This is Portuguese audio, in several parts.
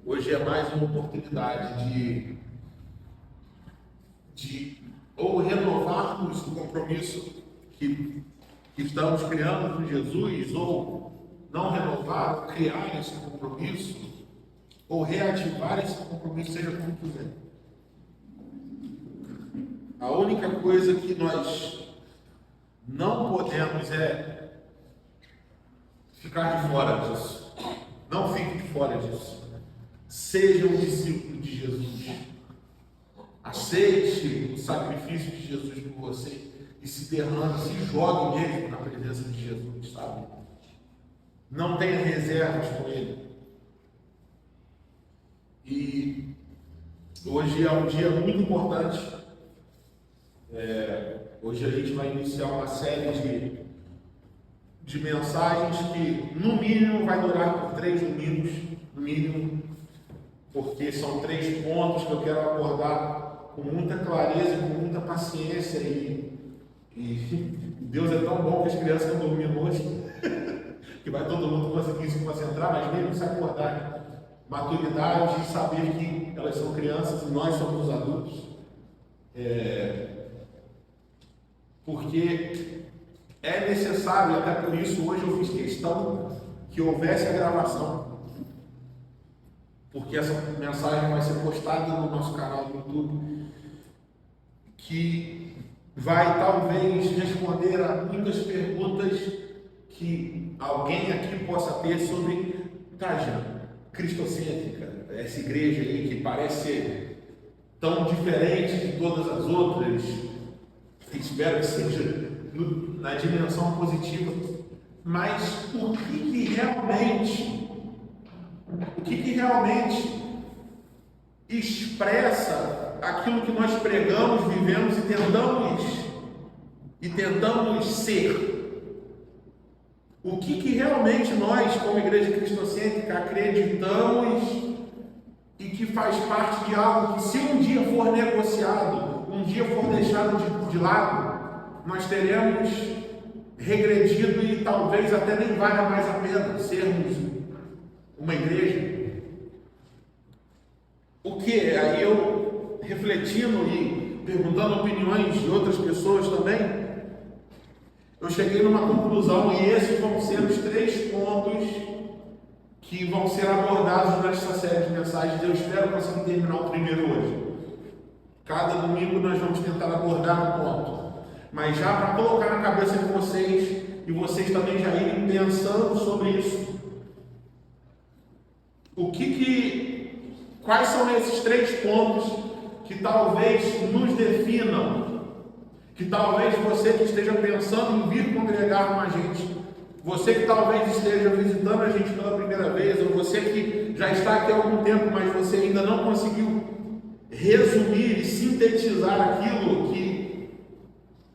Hoje é mais uma oportunidade de ou renovarmos o compromisso que estamos criando com Jesus, ou não renovar, ou criar esse compromisso, ou reativar esse compromisso, seja como quiser. A única coisa que nós não podemos é ficar de fora disso. Não fique de fora disso. Seja um discípulo de Jesus. Aceite o sacrifício de Jesus por você e se derrame, se jogue mesmo na presença de Jesus, sabe? Não tenha reservas com Ele. E hoje é um dia muito importante. Hoje a gente vai iniciar uma série de mensagens que no mínimo vai durar por 3 domingos, no mínimo, porque são 3 pontos que eu quero abordar com muita clareza e com muita paciência, e Deus é tão bom que as crianças estão dormindo hoje que vai todo mundo conseguir se concentrar, mas mesmo se acordar, maturidade e saber que elas são crianças e nós somos os adultos, porque é necessário, até por isso hoje eu fiz questão que houvesse a gravação, porque essa mensagem vai ser postada no nosso canal do YouTube, que vai talvez responder a muitas perguntas que alguém aqui possa ter sobre cristocêntrica, essa igreja aí que parece ser tão diferente de todas as outras. Espero que seja na dimensão positiva, mas o que realmente expressa aquilo que nós pregamos, vivemos e tentamos ser? O que realmente nós, como igreja cristocêntrica, acreditamos e que faz parte de algo que, se um dia for negociado, um dia for deixado de lado, nós teremos regredido e talvez até nem valha mais a pena sermos uma igreja. O que? Aí eu, refletindo e perguntando opiniões de outras pessoas também, eu cheguei numa conclusão, e esses vão ser os 3 pontos que vão ser abordados nesta série de mensagens. Eu espero conseguir terminar o primeiro hoje. Cada domingo nós vamos tentar abordar um ponto, mas já para colocar na cabeça de vocês, e vocês também já irem pensando sobre isso. Quais são esses 3 pontos que talvez nos definam? Que talvez você que esteja pensando em vir congregar com a gente, você que talvez esteja visitando a gente pela primeira vez, ou você que já está aqui há algum tempo, mas você ainda não conseguiu resumir e sintetizar aquilo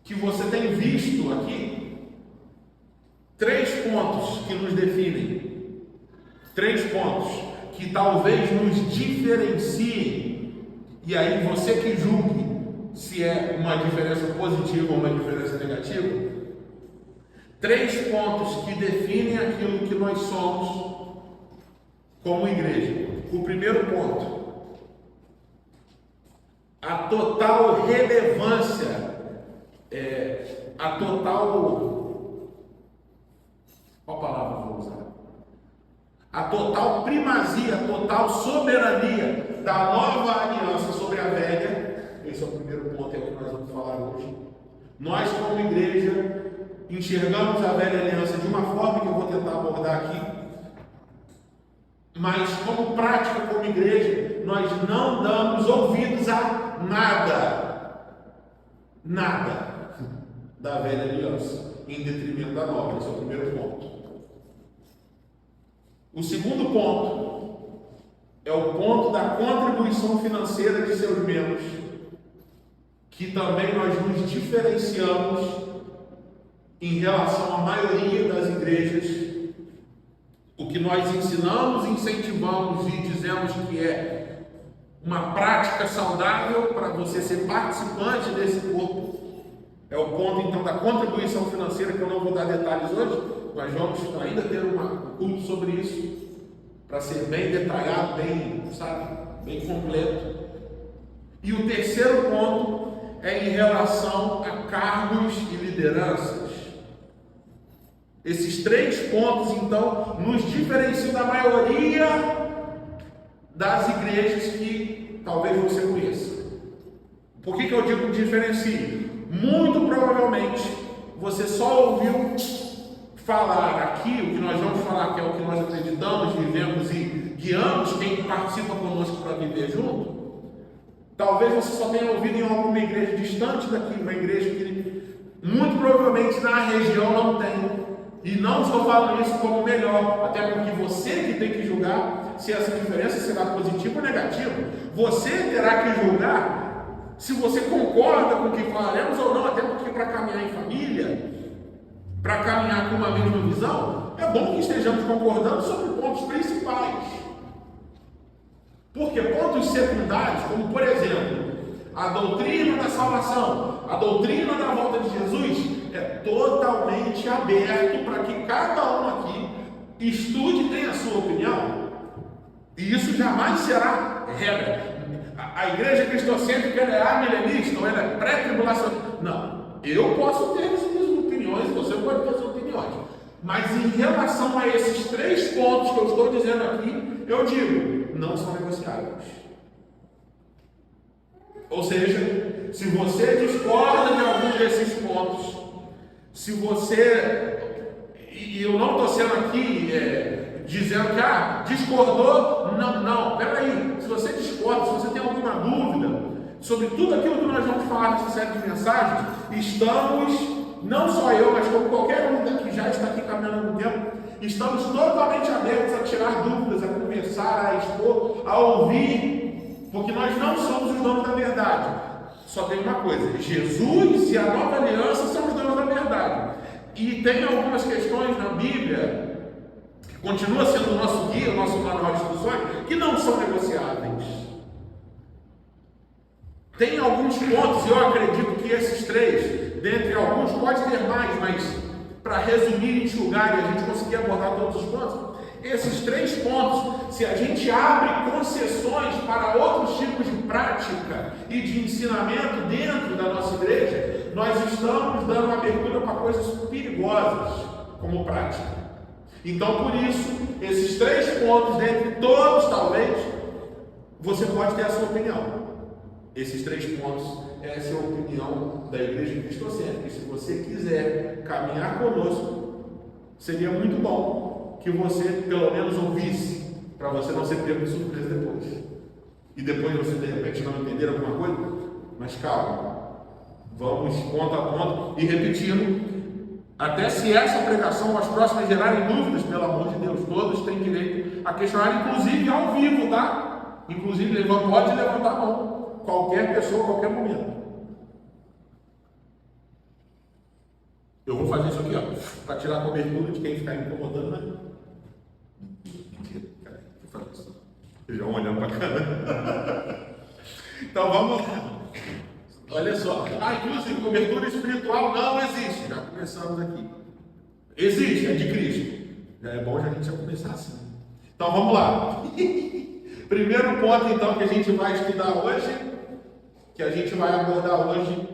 que você tem visto aqui. 3 pontos que nos definem, 3 pontos que talvez nos diferenciem, e aí você que julgue se é uma diferença positiva ou uma diferença negativa. 3 pontos que definem aquilo que nós somos como igreja. O primeiro ponto: a total relevância, qual palavra eu vou usar? A total primazia, a total soberania da nova aliança sobre a velha. Esse é o primeiro ponto, é o que nós vamos falar hoje. Nós, como igreja, enxergamos a velha aliança de uma forma que eu vou tentar abordar aqui, mas como prática, como igreja, nós não damos ouvidos a nada da velha aliança, em detrimento da nova. Esse é o primeiro ponto. O segundo ponto é o ponto da contribuição financeira de seus membros, que também nós nos diferenciamos em relação à maioria das igrejas. O que nós ensinamos, incentivamos e dizemos que é uma prática saudável para você ser participante desse corpo, é o ponto então da contribuição financeira, que eu não vou dar detalhes hoje. Nós vamos ainda ter um culto sobre isso, para ser bem detalhado, bem, sabe, bem completo. E o terceiro ponto é em relação a cargos e lideranças. Esses 3 pontos, então, nos diferenciam da maioria das igrejas que talvez você conheça. Por que eu digo diferencio? Muito provavelmente você só ouviu falar aqui, o que nós vamos falar, que é o que nós acreditamos, vivemos e guiamos quem participa conosco para viver junto. Talvez você só tenha ouvido em alguma igreja distante daqui, uma igreja que muito provavelmente na região não tem. E não estou falando isso como melhor, até porque você que tem que julgar se essa diferença será positiva ou negativa. Você terá que julgar se você concorda com o que falaremos ou não, até porque para caminhar em família, para caminhar com uma mesma visão, é bom que estejamos concordando sobre pontos principais. Porque pontos secundários, como por exemplo, a doutrina da salvação, a doutrina da volta de Jesus, é totalmente aberto para que cada um aqui estude e tenha a sua opinião. E isso jamais será regra. A igreja cristocêntrica ela é amilenista ou ela é pré-tribulacionista? Não. Eu posso ter as minhas opiniões, você pode ter as suas opiniões. Mas em relação a esses 3 pontos que eu estou dizendo aqui, eu digo, não são negociáveis. Ou seja, se você discorda de algum desses pontos, se você, e eu não estou sendo aqui dizendo que discordou, não, peraí, se você discorda, se você tem alguma dúvida sobre tudo aquilo que nós vamos falar nessa série de mensagens, estamos, não só eu, mas como qualquer um que já está aqui caminhando há algum tempo, estamos totalmente abertos a tirar dúvidas, a conversar, a expor, a ouvir, porque nós não somos os donos da verdade. Só tem uma coisa, Jesus e a nova aliança são os donos da verdade. E tem algumas questões na Bíblia, que continua sendo o nosso guia, o nosso manual de instruções, que não são negociáveis. Tem alguns pontos, e eu acredito que esses 3, dentre alguns, pode ter mais, mas para resumir e enxugar e a gente conseguir abordar todos os pontos, esses 3 pontos, se a gente abre concessões para outros tipos de prática e de ensinamento dentro da nossa igreja, nós estamos dando abertura para coisas perigosas como prática. Então, por isso, esses 3 pontos, dentre todos, talvez, você pode ter a sua opinião. Esses 3 pontos, essa é a opinião da Igreja Cristocêntrica. E se você quiser caminhar conosco, seria muito bom que você pelo menos ouvisse, para você não ser pego de surpresa depois. E depois você de repente não entender alguma coisa, mas calma, vamos ponto a ponto e repetindo, até se essa pregação ou as próximas gerarem dúvidas, pelo amor de Deus, todos têm direito a questionar, inclusive ao vivo, tá? Inclusive pode levantar a mão, qualquer pessoa, qualquer momento. Eu vou fazer isso aqui, ó, para tirar a cobertura de quem ficar incomodando, né? Mentira, cara, eu faço isso. Vocês já olhando para cá. Então vamos lá. Olha só. Inclusive, cobertura espiritual não existe. Já começamos aqui. Existe, é de Cristo. Já é bom a gente já começar assim. Então vamos lá. Primeiro ponto, então, que a gente vai estudar hoje, que a gente vai abordar hoje,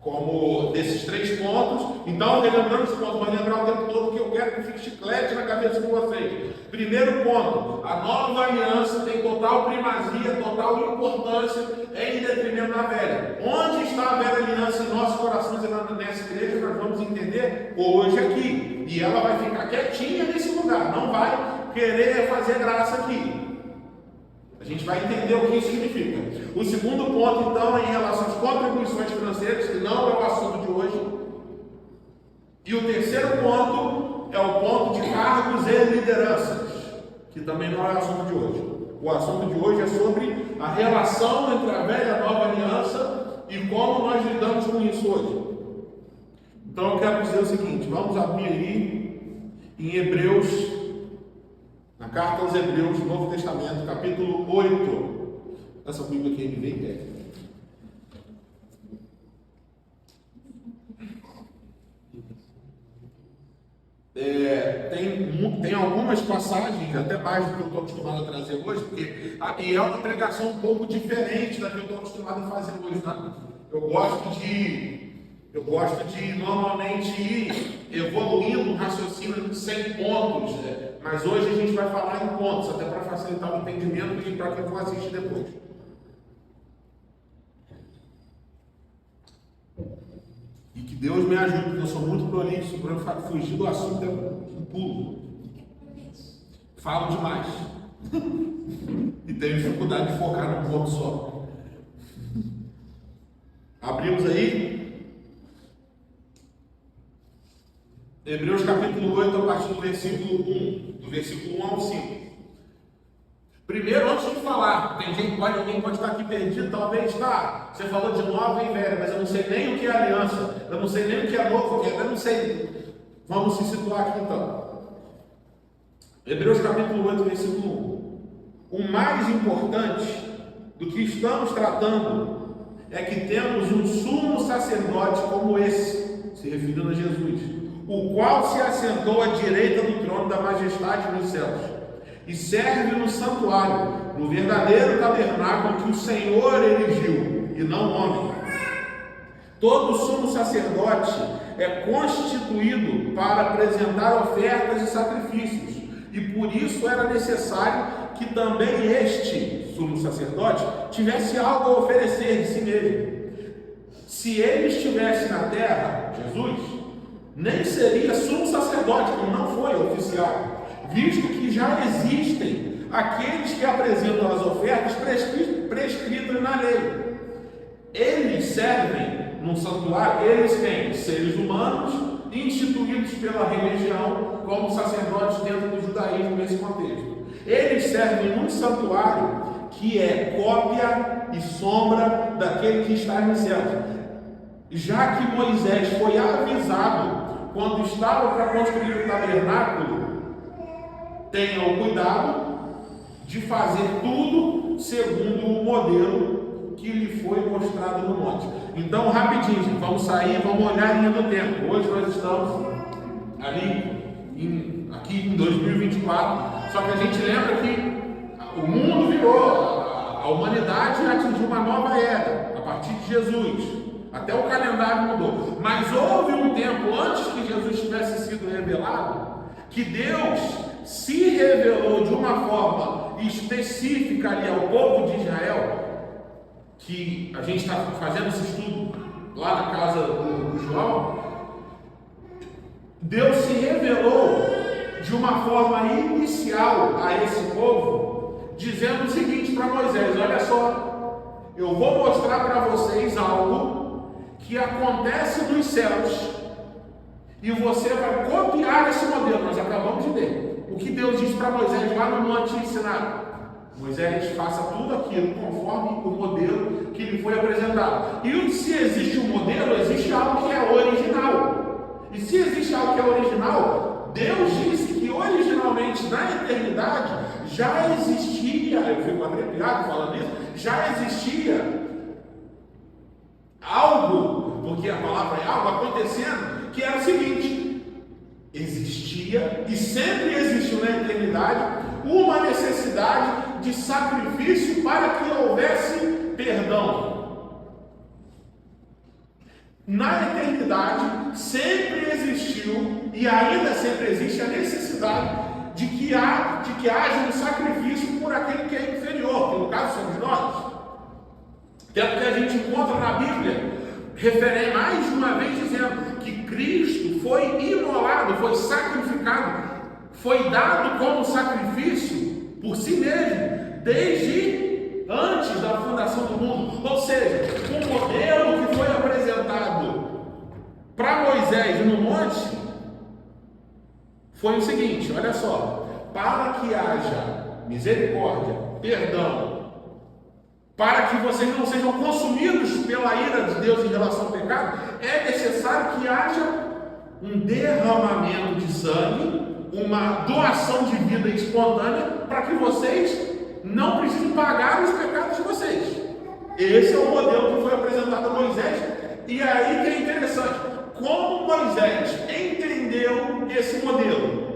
como desses 3 pontos. Então, relembrando esse ponto, mas lembrar o tempo todo que eu quero que fique chiclete na cabeça de vocês. Primeiro ponto, a nova aliança tem total primazia, total importância em detrimento da velha. Onde está a velha aliança em nossos corações e nessa igreja, nós vamos entender hoje aqui. E ela vai ficar quietinha nesse lugar, não vai querer fazer graça aqui. A gente vai entender o que isso significa. O segundo ponto, então, é em relação às contribuições financeiras, que não é o assunto de hoje. E o terceiro ponto é o ponto de cargos e lideranças, que também não é o assunto de hoje. O assunto de hoje é sobre a relação entre a velha e a nova aliança e como nós lidamos com isso hoje. Então eu quero dizer o seguinte, vamos abrir aí em Hebreus, na carta aos Hebreus, Novo Testamento, capítulo 8. Essa Bíblia aqui me vem tem algumas passagens, até mais do que eu estou acostumado a trazer hoje, e é uma pregação um pouco diferente da que eu estou acostumado a fazer hoje, tá? Eu gosto de normalmente ir evoluindo o raciocínio sem pontos, mas hoje a gente vai falar em pontos, até para facilitar o entendimento e para quem for assistir depois. E que Deus me ajude, porque eu sou muito prolixo, para eu fugir do assunto eu pulo. Falo demais. E tenho dificuldade de focar num ponto só. Abrimos aí. Hebreus capítulo 8, a partir do versículo 1. Do versículo 1 ao 5. Primeiro, antes de falar, alguém pode estar aqui perdido, talvez, tá, você falou de nova e velha, mas eu não sei nem o que é aliança, eu não sei nem o que é novo, eu não sei. Vamos se situar aqui então. Hebreus capítulo 8, versículo 1. O mais importante do que estamos tratando é que temos um sumo sacerdote como esse, se referindo a Jesus, o qual se assentou à direita do trono da majestade nos céus e serve no santuário, no verdadeiro tabernáculo que o Senhor erigiu, e não homem. Todo sumo sacerdote é constituído para apresentar ofertas e sacrifícios, e por isso era necessário que também este sumo sacerdote tivesse algo a oferecer de si mesmo. Se ele estivesse na terra, Jesus, nem seria sumo sacerdote, como não foi oficial, visto que já existem aqueles que apresentam as ofertas prescritas na lei. Eles servem num santuário, eles têm seres humanos instituídos pela religião como sacerdotes dentro do judaísmo nesse contexto. Eles servem num santuário que é cópia e sombra daquele que está nos céus. Já que Moisés foi avisado quando estava para construir o tabernáculo, tenham cuidado de fazer tudo segundo o modelo que lhe foi mostrado no monte. Então, rapidinho, gente, vamos sair, vamos olhar a linha do tempo. Hoje nós estamos aqui em 2024, só que a gente lembra que o mundo virou, a humanidade atingiu uma nova era, a partir de Jesus. Até o calendário mudou. Mas houve um tempo antes que Jesus tivesse sido revelado, que Deus se revelou de uma forma específica ali ao povo de Israel, que a gente está fazendo esse estudo lá na casa do João. Deus se revelou de uma forma inicial a esse povo, dizendo o seguinte para Moisés: olha só, eu vou mostrar para vocês algo que acontece nos céus, e você vai copiar esse modelo. Nós acabamos de ler o que Deus disse para Moisés lá no Monte Sinai: Moisés, faça tudo aquilo conforme o modelo que lhe foi apresentado. E se existe um modelo, existe algo que é original. E se existe algo que é original, Deus disse que originalmente na eternidade já existia, eu fico arrepiado falando isso, já existia algo, porque a palavra é algo acontecendo, que era o seguinte: existia e sempre existiu na eternidade uma necessidade de sacrifício para que houvesse perdão. Na eternidade sempre existiu e ainda sempre existe a necessidade de que haja um sacrifício por aquele que é inferior, que no caso somos nós. Tanto que a gente encontra na Bíblia, mais de uma vez dizendo que Cristo foi imolado, foi sacrificado, foi dado como sacrifício por si mesmo, desde antes da fundação do mundo. Ou seja, o modelo que foi apresentado para Moisés no monte foi o seguinte: olha só, para que haja misericórdia, perdão, para que vocês não sejam consumidos pela ira de Deus em relação ao pecado, é necessário que haja um derramamento de sangue, uma doação de vida espontânea, para que vocês não precisem pagar os pecados de vocês. Esse é o modelo que foi apresentado a Moisés. E aí que é interessante, como Moisés entendeu esse modelo?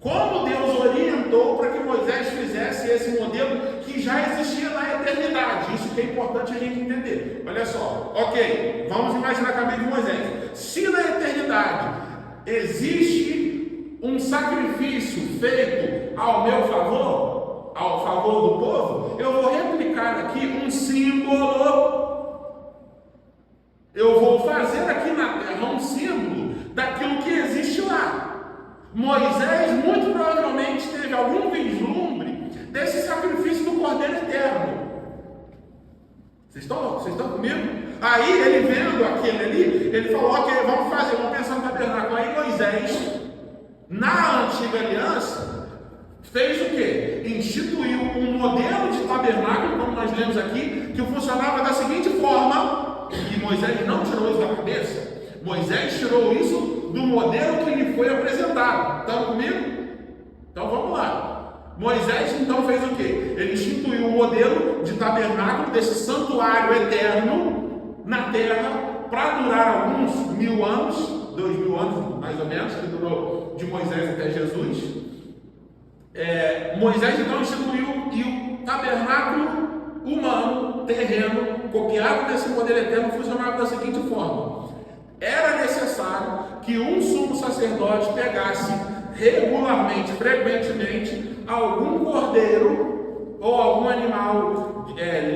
Como Deus orientou para que Moisés fizesse esse modelo que já existia na eternidade. Isso que é importante a gente entender. Olha só, ok, vamos imaginar a cabeça de Moisés. Se na eternidade existe um sacrifício feito ao meu favor, ao favor do povo, eu vou replicar aqui um símbolo. Eu vou fazer aqui na terra um símbolo daquilo que existe lá. Moisés muito provavelmente teve algum vislumbre desse sacrifício do Cordeiro Eterno. Vocês estão comigo? Aí ele vendo aquele ali, ele falou, ok, vamos pensar no tabernáculo. Aí Moisés, na antiga aliança, fez o quê? Instituiu um modelo de tabernáculo, como nós lemos aqui, que funcionava da seguinte forma, e Moisés não tirou isso da cabeça. Moisés tirou isso do modelo que lhe foi apresentado. Estão comigo? Então vamos lá. Moisés então fez o quê? Ele instituiu o modelo de tabernáculo, desse santuário eterno na terra, para durar alguns 1000 anos, 2000 anos mais ou menos, que durou de Moisés até Jesus. Moisés então instituiu o tabernáculo humano, terreno, copiado desse modelo eterno, funcionava da seguinte forma: era necessário que um sumo sacerdote pegasse regularmente, frequentemente, algum cordeiro ou algum animal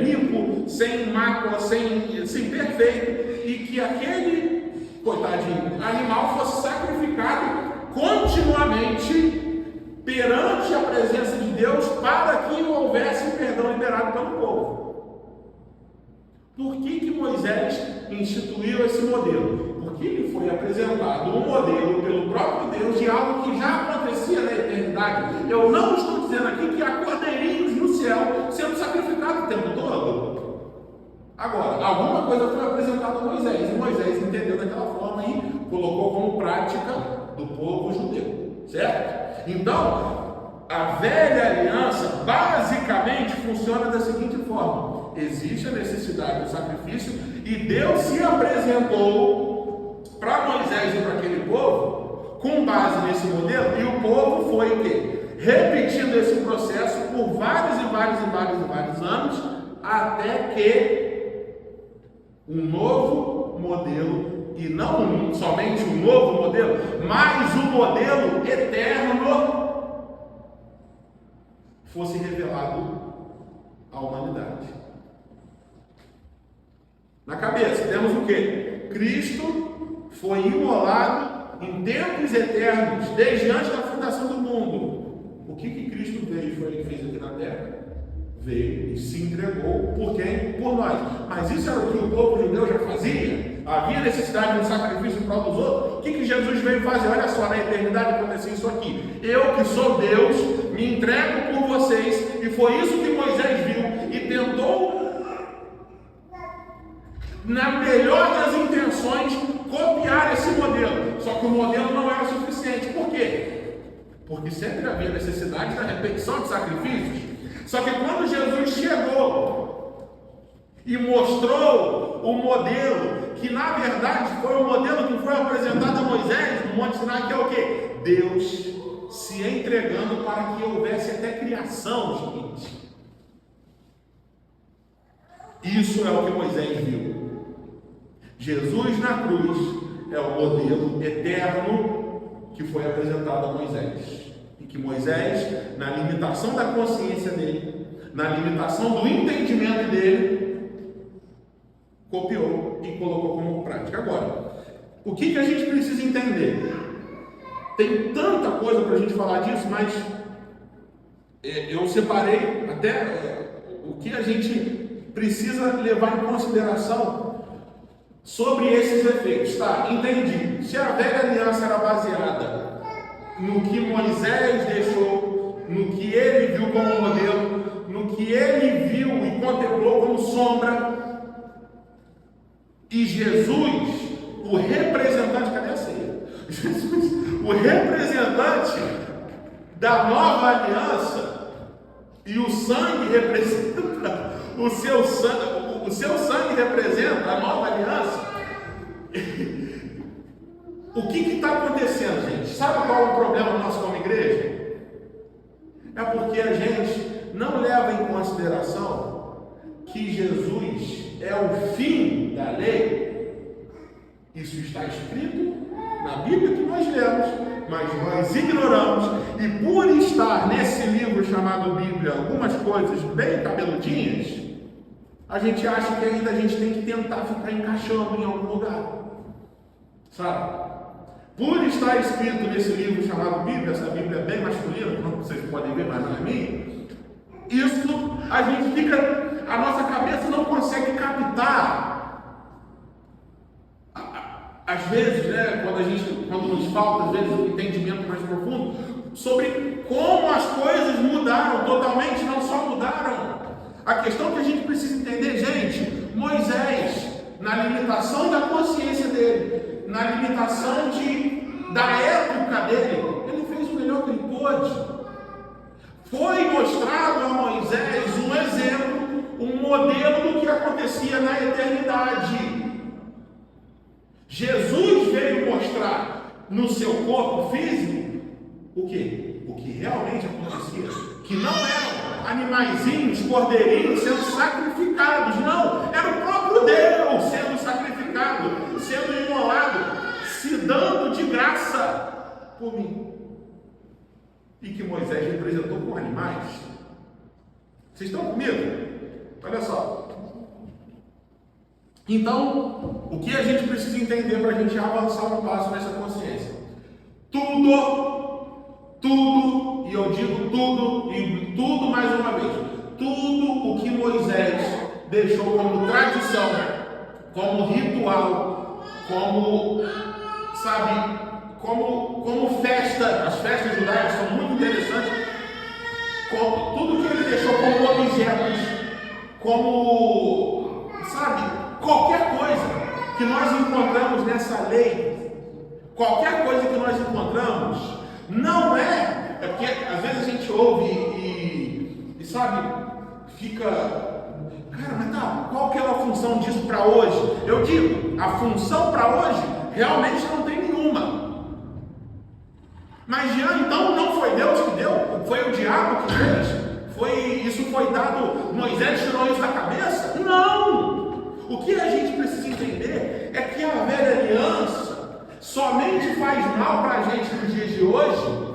limpo, sem mácula, sem perfeito, e que aquele, coitadinho, animal fosse sacrificado continuamente perante a presença de Deus, para que houvesse um perdão liberado pelo povo. Por que Moisés instituiu esse modelo? Porque lhe foi apresentado um modelo pelo próprio Deus de algo que já acontecia na eternidade. Eu não estou dizendo aqui que há cordeirinhos no céu sendo sacrificados o tempo todo. Agora, alguma coisa foi apresentada a Moisés, e Moisés entendeu daquela forma e colocou como prática do povo judeu, certo? Então, a velha aliança basicamente funciona da seguinte forma: existe a necessidade do sacrifício e Deus se apresentou para Moisés e para aquele povo com base nesse modelo, e o povo foi o quê? Repetindo esse processo por vários anos, até que um novo modelo, e não somente um novo modelo, mas um modelo eterno, fosse revelado à humanidade. Na cabeça temos o quê? Cristo foi imolado em tempos eternos, desde antes da fundação do mundo. O que Cristo veio e foi ele que fez aqui na terra? Veio e se entregou por quem? Por nós. Mas isso era o que o povo judeu já fazia? Havia necessidade de um sacrifício em prol dos outros? O que Jesus veio fazer? Olha só, na eternidade aconteceu isso aqui. Eu, que sou Deus, me entrego por vocês, e foi isso que Moisés viu e tentou, na melhor das intenções, copiar esse modelo. Só que o modelo não era suficiente. Por quê? Porque sempre havia necessidade da repetição de sacrifícios. Só que quando Jesus chegou e mostrou o modelo, que na verdade foi o modelo que foi apresentado a Moisés no Monte Sinai, que é o quê? Deus se entregando para que houvesse até criação, gente. Isso é o que Moisés viu. Jesus na cruz é o modelo eterno que foi apresentado a Moisés. E que Moisés, na limitação da consciência dele, na limitação do entendimento dele, copiou e colocou como prática. Agora, o que a gente precisa entender? Tem tanta coisa para a gente falar disso, mas eu separei até o que a gente precisa levar em consideração sobre esses efeitos. Tá, entendi. Se a velha aliança era baseada no que Moisés deixou, no que ele viu como modelo, no que ele viu e contemplou como sombra, e Jesus, o representante, cadê a ceia? Jesus, o representante da nova aliança, e o sangue representa o seu sangue representa a nova aliança. O que está acontecendo, gente? Sabe qual é o problema nosso como igreja? É porque a gente não leva em consideração que Jesus é o fim da lei. Isso está escrito na Bíblia que nós lemos, mas nós ignoramos, e por estar nesse livro chamado Bíblia algumas coisas bem cabeludinhas, a gente acha que ainda a gente tem que tentar ficar encaixando em algum lugar, sabe? Por estar escrito nesse livro chamado Bíblia, essa Bíblia é bem masculina, como vocês podem ver, mas não é minha, isso a gente fica, a nossa cabeça não consegue captar. Às vezes, né, quando nos falta, às vezes, um entendimento mais profundo sobre como as coisas mudaram totalmente, não só mudaram. A questão que a gente precisa entender, gente, Moisés, na limitação da consciência dele, na limitação da época dele, ele fez o melhor que ele pôde. Foi mostrado a Moisés um exemplo, um modelo do que acontecia na eternidade. Jesus veio mostrar no seu corpo físico o quê? O que realmente acontecia. Que não eram animaizinhos, cordeirinhos sendo sacrificados. Não, era o próprio Deus sendo sacrificado, sendo imolado, se dando de graça por mim. E que Moisés representou com animais. Vocês estão comigo? Olha só. Então, o que a gente precisa entender para a gente avançar um passo nessa consciência? Tudo, e eu digo tudo, e tudo mais uma vez, tudo o que Moisés deixou como tradição, como ritual, como, sabe, como festa, as festas judaicas são muito interessantes, tudo que ele deixou como objetos, como, sabe, qualquer coisa que nós encontramos nessa lei, qualquer coisa que nós encontramos, não é porque às vezes a gente ouve e sabe, fica, cara, mas tá, qual que é a função disso para hoje? Eu digo, a função para hoje realmente não tem nenhuma. Mas então não foi Deus que deu, foi o diabo que fez, isso foi dado, Moisés tirou isso da cabeça? Não! O que a gente precisa entender é que a velha aliança somente faz mal para a gente nos dias de hoje,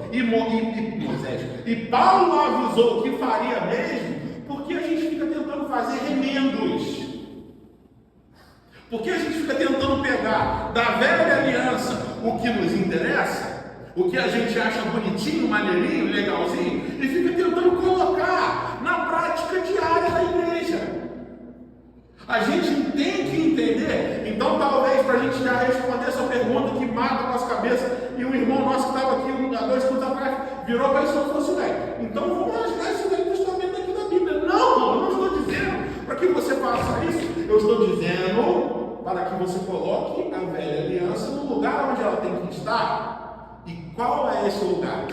e Paulo avisou que faria mesmo, porque a gente fica tentando fazer remendos. Porque a gente fica tentando pegar da velha aliança o que nos interessa, o que a gente acha bonitinho, maneirinho, legalzinho, e fica tentando colocar na prática diária da igreja. A gente tem que entender, então talvez para a gente já responder essa pergunta que mata a nossa cabeça, e um irmão nosso que estava aqui há 2 minutos atrás, virou para isso e falou assim, velho, então vamos rasgar esse Velho Testamento aqui da Bíblia. Não, eu não estou dizendo para que você faça isso, eu estou dizendo para que você coloque a velha aliança no lugar onde ela tem que estar. E qual é esse lugar?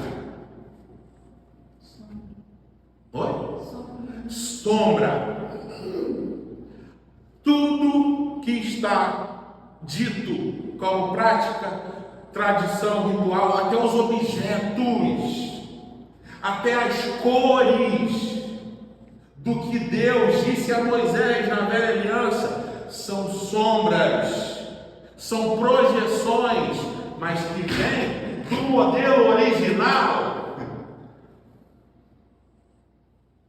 Oi? Sombra. Tudo que está dito como prática, tradição, ritual, até os objetos, até as cores do que Deus disse a Moisés na velha aliança, são sombras, são projeções, mas que vêm do modelo original.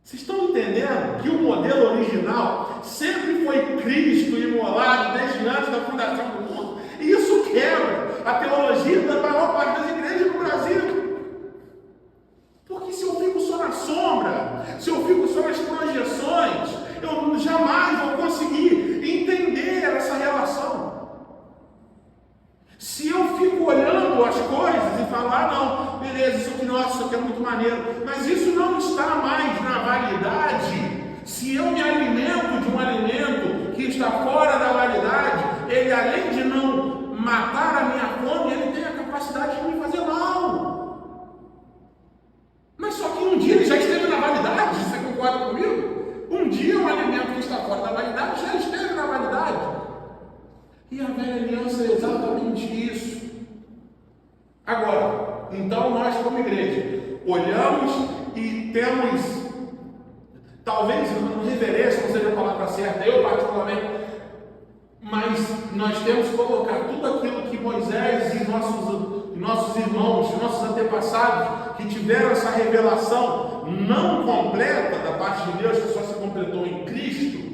Vocês estão entendendo que o modelo original sempre foi Cristo imolado desde antes da fundação do mundo? E isso quebra a teologia da maior parte das igrejas no Brasil. Porque se eu fico só na sombra, se eu fico só nas projeções, eu jamais vou conseguir entender essa relação. Se eu fico olhando as coisas e falar, não, beleza, isso aqui, nossa, isso aqui é muito maneiro, mas isso não está mais na validade. Se eu me alimento de um alimento que está fora da validade, ele além de não matar a minha fome, ele tem a capacidade de me fazer mal. Mas só que um dia ele já esteve na validade, você concorda comigo? Um dia um alimento que está fora da validade já esteve na validade. E a velha aliança é exatamente isso. Agora, então nós como igreja, olhamos e temos, talvez reverência não seja a palavra certa, eu particularmente, mas nós temos que colocar tudo aquilo que Moisés e nossos irmãos, nossos antepassados, que tiveram essa revelação não completa da parte de Deus, que só se completou em Cristo,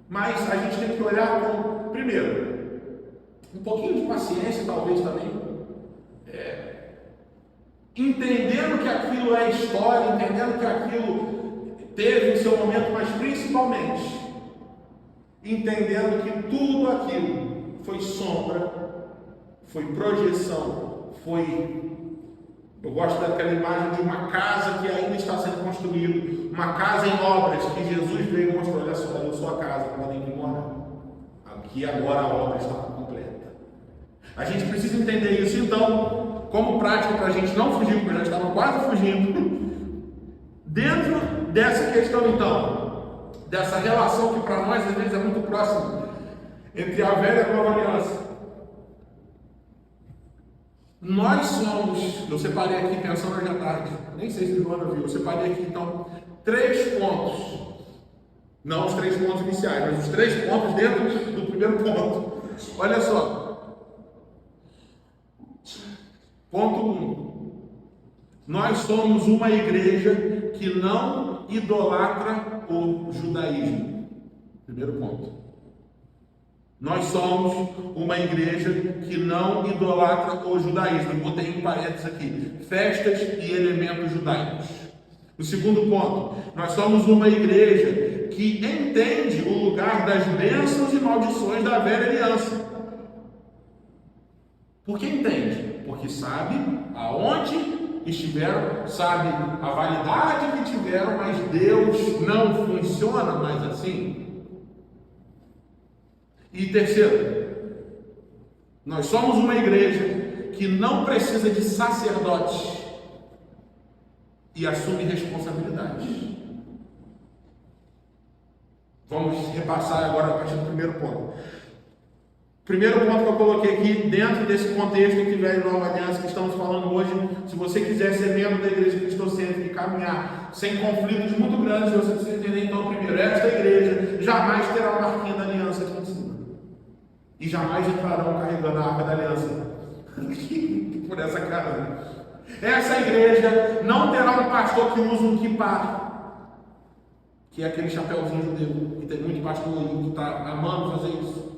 mas a gente tem que olhar com, primeiro, um pouquinho de paciência, talvez também, entendendo que aquilo é história, entendendo que aquilo teve o seu momento, mas principalmente entendendo que tudo aquilo foi sombra, foi projeção, eu gosto daquela imagem de uma casa que ainda está sendo construída, uma casa em obras, que Jesus veio e mostrou: olha só, eu sou a casa, podem vir morar. Aqui agora a obra está completa. A gente precisa entender isso, então, como prática, para a gente não fugir, porque eu já estava quase fugindo. Dentro dessa questão, então, dessa relação que para nós às vezes é muito próxima entre a velha e a nova aliança, nós somos, eu separei aqui pensando hoje à tarde, nem sei se o Joana viu, eu separei aqui então 3 pontos, não os 3 pontos iniciais, mas os 3 pontos dentro do primeiro ponto. Olha só, ponto 1, nós somos uma igreja que não idolatra o judaísmo. Primeiro ponto. Nós somos uma igreja que não idolatra o judaísmo. Eu botei em parênteses aqui: festas e elementos judaicos. O segundo ponto, nós somos uma igreja que entende o lugar das bênçãos e maldições da velha aliança. Por que entende? Porque sabe aonde estiveram, sabe a validade que tiveram, mas Deus não funciona mais assim. E terceiro, nós somos uma igreja que não precisa de sacerdotes e assume responsabilidades. Vamos repassar agora a partir do primeiro ponto. Primeiro ponto que eu coloquei aqui, dentro desse contexto em que velha e nova aliança que estamos falando hoje, se você quiser ser membro da igreja cristocêntrica e caminhar sem conflitos muito grandes, você precisa entender então, primeiro, esta igreja jamais terá a marquinha da aliança aqui em cima. E jamais entrarão carregando a arca da aliança por essa casa. Essa igreja não terá um pastor que usa um kippah, que é aquele chapéuzinho judeu, que tem muito pastor aí que está amando fazer isso.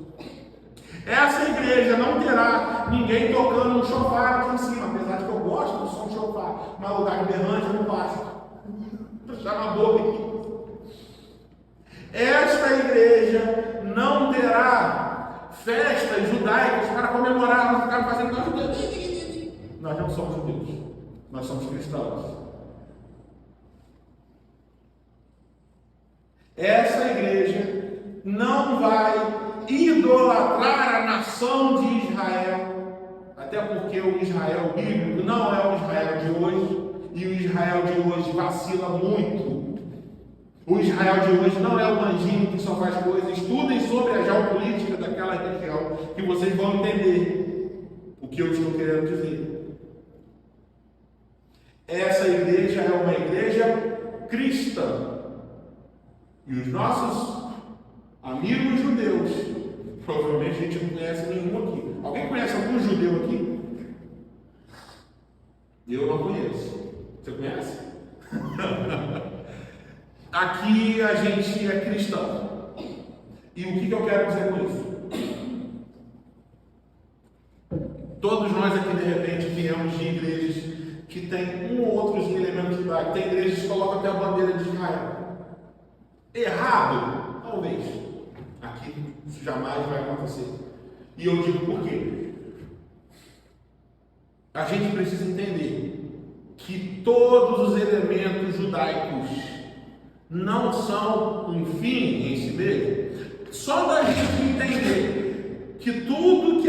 Essa igreja não terá ninguém tocando um chofar aqui em cima, apesar de que eu gosto do som de chofar, mas lugar de berrante eu não passo. Chama a boca aqui. Esta igreja não terá festas judaicas para comemorar, não ficar fazendo nós judeus. Nós não somos judeus, nós somos cristãos. Essa igreja não vai idolatrar a nação de Israel, até porque o Israel bíblico não é o Israel de hoje, e o Israel de hoje vacila muito. O Israel de hoje não é o anjinho que só faz coisas. Estudem sobre a geopolítica daquela região, que vocês vão entender o que eu estou querendo dizer. Essa igreja é uma igreja cristã, e os nossos amigos judeus, provavelmente a gente não conhece nenhum aqui. Alguém conhece algum judeu aqui? Eu não conheço. Você conhece? Aqui a gente é cristão. E o que eu quero dizer com isso? Todos nós aqui, de repente, viemos de igrejas que tem um ou outros elementos judaicos. Tem igrejas que colocam até a bandeira de Israel. Errado? Talvez. Aqui isso jamais vai acontecer. E eu digo por quê? A gente precisa entender que todos os elementos judaicos não são um fim em si mesmo. Só da gente entender que tudo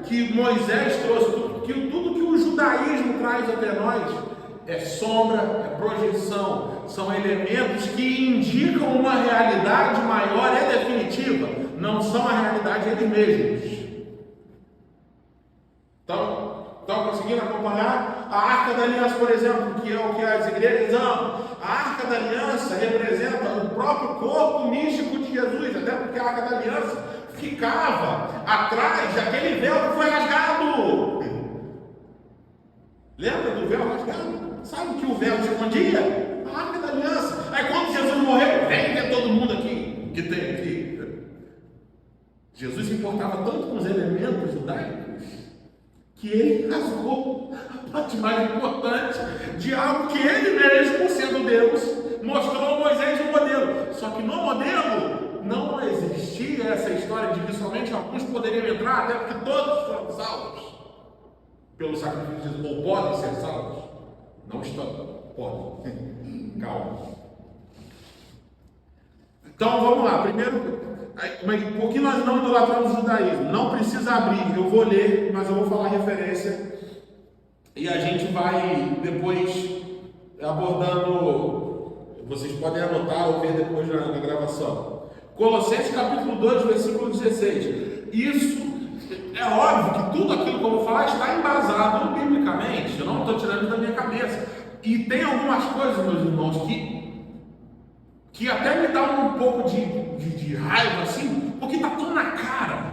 que Moisés trouxe, tudo que o judaísmo traz até nós, é sombra, é projeção, são elementos que indicam uma realidade maior, é definitiva, não são a realidade eles mesmos. Estão conseguindo acompanhar? A Arca da Aliança, por exemplo, que é o que as igrejas amam, a Arca da Aliança representa o próprio corpo místico de Jesus, até porque a Arca da Aliança ficava atrás daquele véu que foi rasgado. Lembra do véu rasgado? Sabe o que o véu escondia? A Arca da Aliança. Aí quando Jesus morreu, vem ver todo mundo aqui, que tem aqui. Jesus se importava tanto com os elementos judaicos que ele rasgou a parte mais importante de algo que ele mesmo, sendo Deus, mostrou a Moisés no modelo. Só que no modelo não existia essa história de que somente alguns poderiam entrar, até porque todos foram salvos pelo sacrifício de Jesus, ou podem ser salvos. Não estão, podem. Calma. Então vamos lá. Primeiro, por que nós não idolatramos o judaísmo? Não precisa abrir, eu vou ler, mas eu vou falar referência e a gente vai depois abordando. Vocês podem anotar ou ver depois na gravação. Colossenses capítulo 2, versículo 16. Isso é óbvio que tudo aquilo que eu vou falar está embasado biblicamente. Eu não estou tirando da minha cabeça. E tem algumas coisas, meus irmãos, que até me dá um pouco de raiva assim, porque está tão na cara.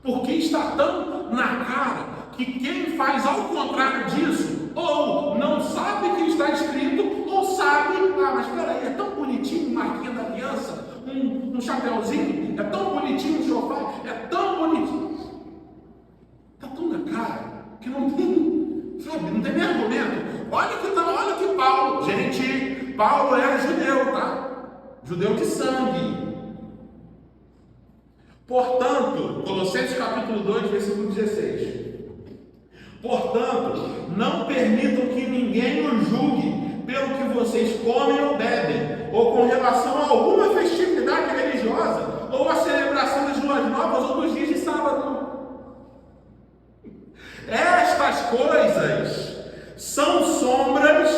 Porque está tão na cara que quem faz ao contrário disso, ou não sabe o que está escrito, ou sabe, mas peraí, é tão bonitinho marquinha da aliança, um chapéuzinho, é tão bonitinho um sofá, é tão bonitinho. Está tão na cara que não tem, sabe, não tem nem argumento. Olha que Paulo, gente, Paulo era judeu, tá? Judeu de sangue. Portanto, Colossenses capítulo 2, versículo 16. Portanto, não permitam que ninguém os julgue pelo que vocês comem ou bebem, ou com relação a alguma festividade religiosa, ou a celebração das luas novas ou dos dias de sábado. Estas coisas são sombras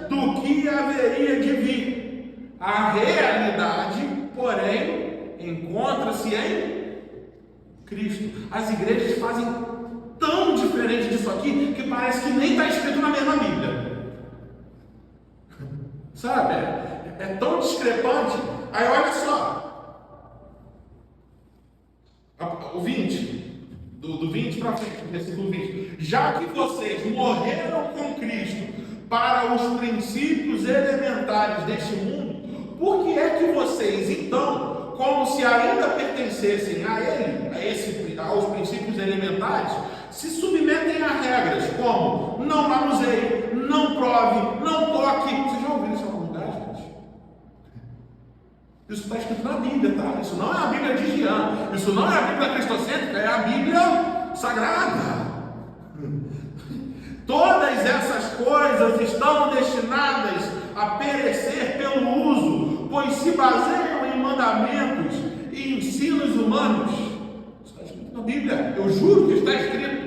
do que haveria de vir. A realidade, porém, encontra-se em Cristo. As igrejas fazem tão diferente disso aqui que parece que nem está escrito na mesma Bíblia. Sabe? É tão discrepante. Aí olha só. O 20. Do 20 para frente, versículo 20. Já que vocês morreram com Cristo para os princípios elementares deste mundo, por que é que vocês, então, como se ainda pertencessem a ele, aos princípios elementares, se submetem a regras como não manuseie, não prove, não toque? Vocês já ouviram isso em algum lugar, gente? Isso está escrito na Bíblia, tá? Isso não é a Bíblia de Jean, isso não é a Bíblia cristocêntrica, é a Bíblia sagrada. Todas essas coisas estão destinadas a perecer pelo uso, pois se baseiam em mandamentos e ensinos humanos. Isso está escrito na Bíblia, eu juro que está escrito.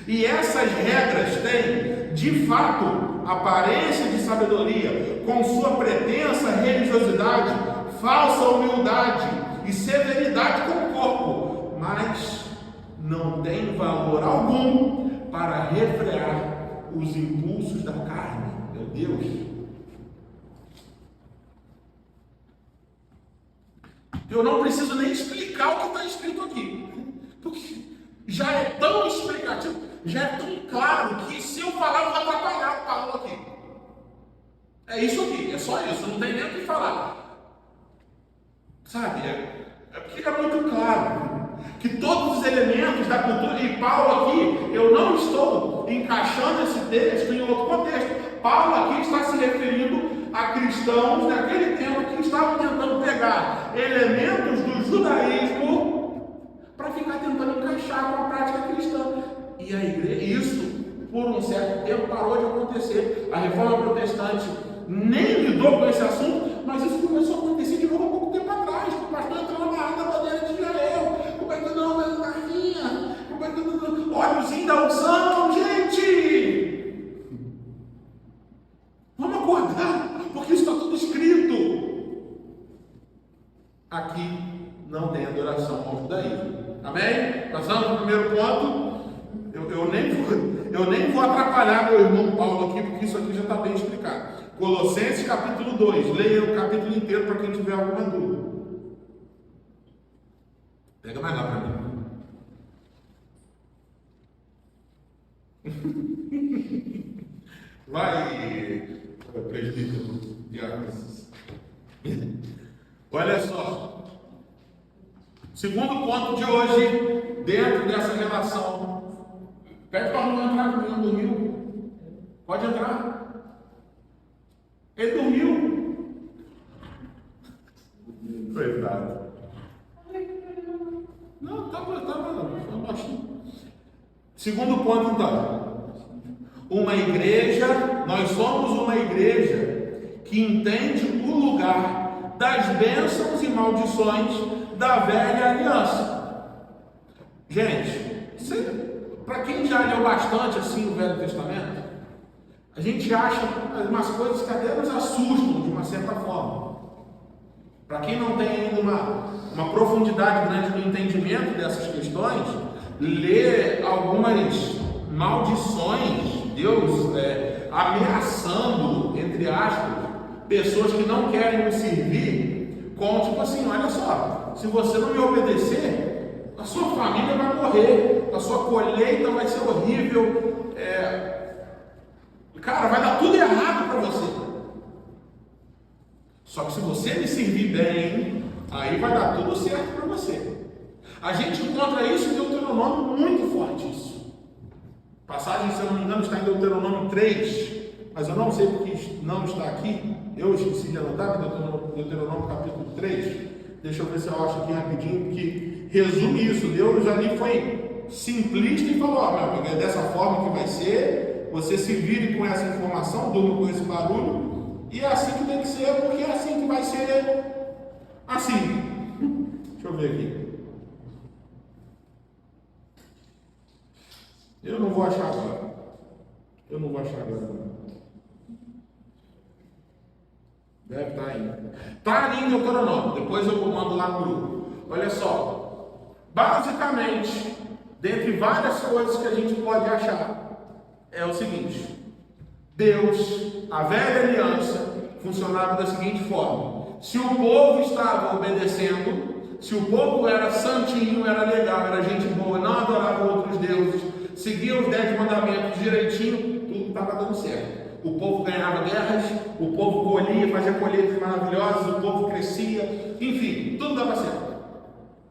E essas regras têm, de fato, aparência de sabedoria, com sua pretensa religiosidade, falsa humildade e severidade com o corpo, mas não tem valor algum para refrear os impulsos da carne. Meu Deus! Eu não preciso nem explicar o que está escrito aqui, porque já é tão explicativo, já é tão claro que se eu falar, eu vou atrapalhar o Paulo aqui. É isso aqui, é só isso, não tem nem o que falar. Sabe, é porque é muito claro que todos os elementos da cultura, e Paulo aqui, eu não estou encaixando esse texto em outro contexto. Paulo aqui está se referindo a cristãos naquele tempo que estavam tentando pegar elementos do judaísmo para ficar tentando encaixar com a prática cristã. E a igreja, isso por um certo tempo parou de acontecer. A reforma protestante nem lidou com esse assunto, mas isso começou a acontecer de novo há pouco tempo atrás. O pastor entrou na barra da bandeira de Israel. Como é que não, mas garrinha? Como é que não? Olhozinho da unção, gente! Vamos acordar, porque isso está tudo escrito. Aqui não tem adoração ao judaísmo. Amém? Passando para o primeiro ponto. Eu nem vou atrapalhar meu irmão Paulo aqui, porque isso aqui já está bem explicado. Colossenses capítulo 2, leia o capítulo inteiro para quem tiver alguma dúvida. Pega mais lá para mim. Vai, presbítero, diáconos. Olha só. Segundo ponto de hoje, dentro dessa relação. Pede para não entrar comigo, não dormiu. Pode entrar. Ele dormiu. Coitado. Não, estava baixinho. Segundo ponto, então. Uma igreja, nós somos uma igreja que entende o lugar das bênçãos e maldições da velha aliança. Gente, para quem já leu bastante assim o Velho Testamento, a gente acha umas coisas que até nos assustam de uma certa forma. Para quem não tem ainda uma profundidade grande no entendimento dessas questões, ler algumas maldições, Deus ameaçando, entre aspas, pessoas que não querem me servir, com tipo assim, olha só, se você não me obedecer, a sua família vai morrer, a sua colheita vai ser horrível, cara, vai dar tudo errado para você. Só que se você me servir bem, aí vai dar tudo certo para você. A gente encontra isso em Deuteronômio muito forte isso. Passagem, se eu não me engano, está em Deuteronômio 3, mas eu não sei porque não está aqui. Eu esqueci de anotar, Deuteronômio capítulo 3. Deixa eu ver se eu acho aqui rapidinho, que resume isso. Deus ali foi simplista e falou: ó, meu amigo, é dessa forma que vai ser, você se vire com essa informação, durma com esse barulho, e é assim que tem que ser, porque é assim que vai ser assim. Deixa eu ver aqui. Eu não vou achar agora. Deve estar aí. Está ali em Deuteronômio. Depois eu mando lá no grupo. Olha só. Basicamente, dentre várias coisas que a gente pode achar, é o seguinte: Deus, a velha aliança, funcionava da seguinte forma: se o povo estava obedecendo, se o povo era santinho, era legal, era gente boa, não adorava outros deuses, seguia os 10 mandamentos direitinho, tudo estava dando certo. O povo ganhava guerras, o povo colhia, fazia colheitas maravilhosas, o povo crescia, enfim, tudo dava certo.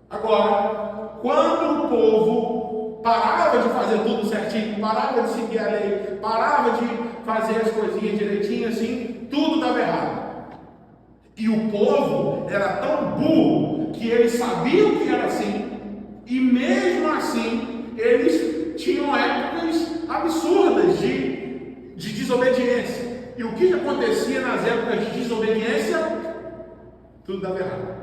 Agora, quando o povo parava de fazer tudo certinho, parava de seguir a lei, parava de fazer as coisinhas direitinho assim, tudo dava errado. E o povo era tão burro que eles sabiam que era assim, e mesmo assim eles tinham épocas absurdas de desobediência. E o que acontecia nas épocas de desobediência? Tudo dava errado.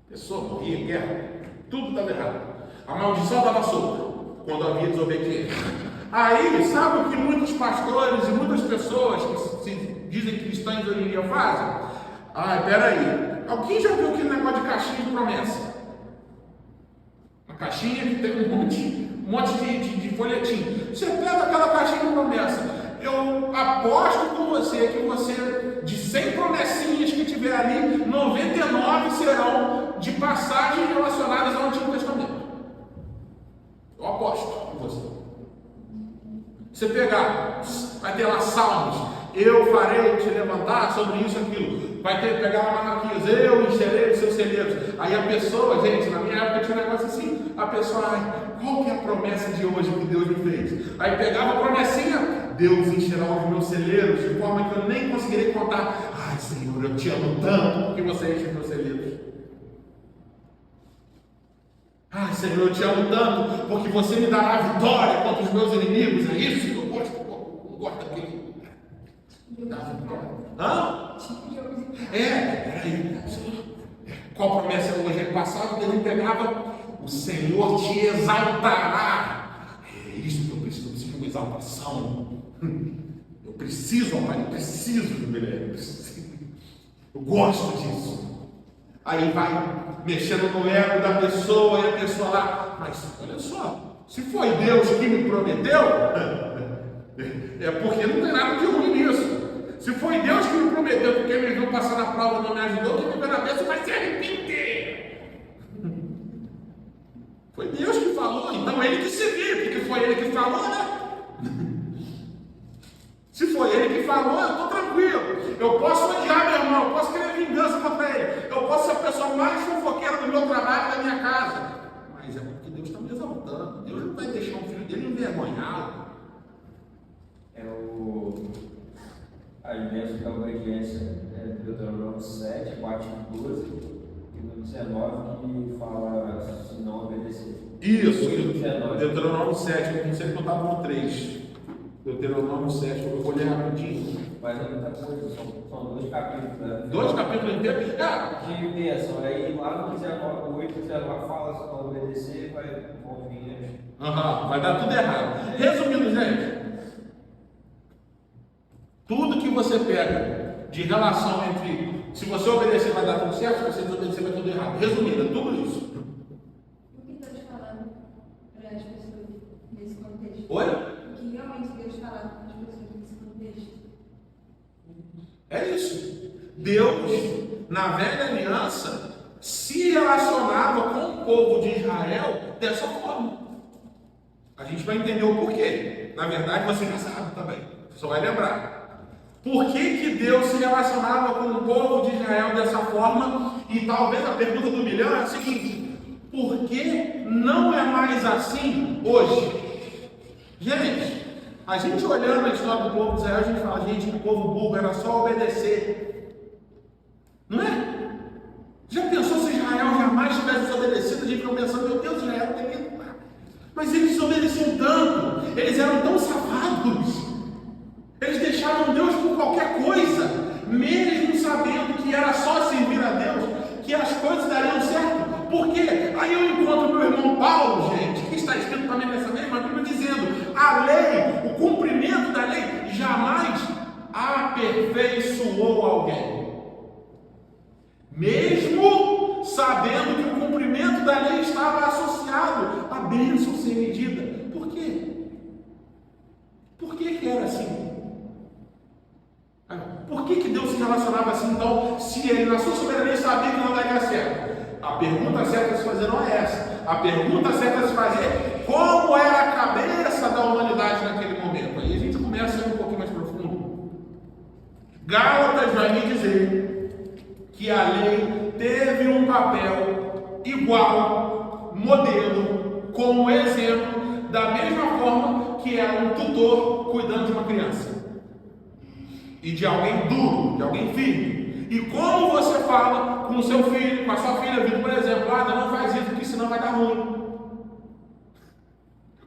Pessoa morria, guerra, tudo dava errado. A maldição estava solta quando havia desobediência. Aí, sabe o que muitos pastores e muitas pessoas que se dizem cristãs hoje em dia fazem? Peraí, alguém já viu aquele negócio de caixinha de promessa? Uma caixinha que tem um monte de folhetim. Você pega aquela caixinha de promessa. Eu aposto com você que você, de 100 promessinhas que tiver ali, 99 serão de passagens relacionadas ao Antigo Testamento. Eu aposto com você. Você pegar, vai ter lá Salmos, eu farei te levantar sobre isso e aquilo. Vai ter pegar lá Malaquias, eu encherei os seus celeiros. Aí a pessoa, gente, na minha época tinha um negócio assim, a pessoa, qual que é a promessa de hoje que Deus me fez? Aí pegava a promessinha, Deus encherá os meus celeiros, de forma que eu nem conseguirei contar. Ai, Senhor, eu te amo tanto, porque você enche os meus celeiros. Ai, Senhor, eu te amo tanto, porque você me dará vitória contra os meus inimigos. É isso que eu gosto, eu gosto daquele. Dá vitória. Hã? Peraí. Qual promessa hoje? Ano passado, Deus me pegava, o Senhor te exaltará. É isso que eu preciso de uma exaltação. Eu preciso, Pai, eu preciso de mulher. Eu gosto disso. Aí vai mexendo no ego da pessoa e a pessoa lá, mas olha só, Se foi Deus que me prometeu, é porque não tem nada de ruim nisso. Se foi Deus que me prometeu, porque me viu passar na prova e não me ajudou, que me viu na bênção vai se arrepender. Foi Deus que falou, então ele que se vira, porque foi ele que falou, né? Se foi ele que falou, eu estou tranquilo. Eu posso odiar meu irmão, eu posso querer vingança contra ele, eu posso ser a pessoa mais fofoqueira do meu trabalho, da minha casa. Mas é porque Deus está me exaltando. Deus não vai deixar o filho dele envergonhado. A bênção da obediência é Deuteronômio 7, 4 e 12, e no 19 que fala se não obedecer. Isso, Deuteronômio 7, eu não sei que eu estava no 3. Deuteronômio 7, eu vou ler rapidinho. Mas é muita coisa, são 2 capítulos. Né? 2 capítulos inteiros? De bênção, aí lá no 8, 19 fala se não obedecer, vai vir. Vai dar tudo errado. Resumindo, gente, tudo que você pega de relação entre se você obedecer vai dar tudo certo, se você desobedecer vai dar tudo errado. Resumindo, é tudo isso. O que Deus fala para as pessoas nesse contexto? Oi? O que realmente Deus fala para as pessoas nesse contexto? É isso. Deus, na velha aliança, se relacionava com o povo de Israel dessa forma. A gente vai entender o porquê. Na verdade, você já sabe também. Você só vai lembrar. Por que Deus se relacionava com o povo de Israel dessa forma? E talvez a pergunta do milhão é a seguinte: por que não é mais assim hoje? Gente, a gente olhando a história do povo de Israel, a gente fala, gente, que o povo burro era só obedecer. Não é? Já pensou se Israel jamais tivesse desobedecido? A gente fica pensando, meu Deus, Israel não tem medo. Mas eles desobedeciam tanto, eles eram tão safados, eles deixavam Deus por qualquer coisa, mesmo sabendo que era só servir a Deus, que as coisas dariam certo. Por quê? Aí eu encontro meu irmão Paulo, gente, que está escrito também nessa mesma Bíblia, dizendo: a lei, o cumprimento da lei, jamais aperfeiçoou alguém. Mesmo sabendo que o cumprimento da lei estava associado à bênção sem medida. Por quê? Por que era assim? Por que Deus se relacionava assim, então, se ele na sua soberania sabia que não daria certo? A pergunta certa a se fazer não é essa. A pergunta certa a se fazer: como era a cabeça da humanidade naquele momento? Aí a gente começa a ir um pouquinho mais profundo. Gálatas vai me dizer que a lei teve um papel igual, modelo, como exemplo, da mesma forma que era um tutor cuidando de uma criança. E de alguém duro, de alguém firme. E como você fala com o seu filho, com a sua filha, vindo, por exemplo, não faz isso, porque senão vai dar ruim.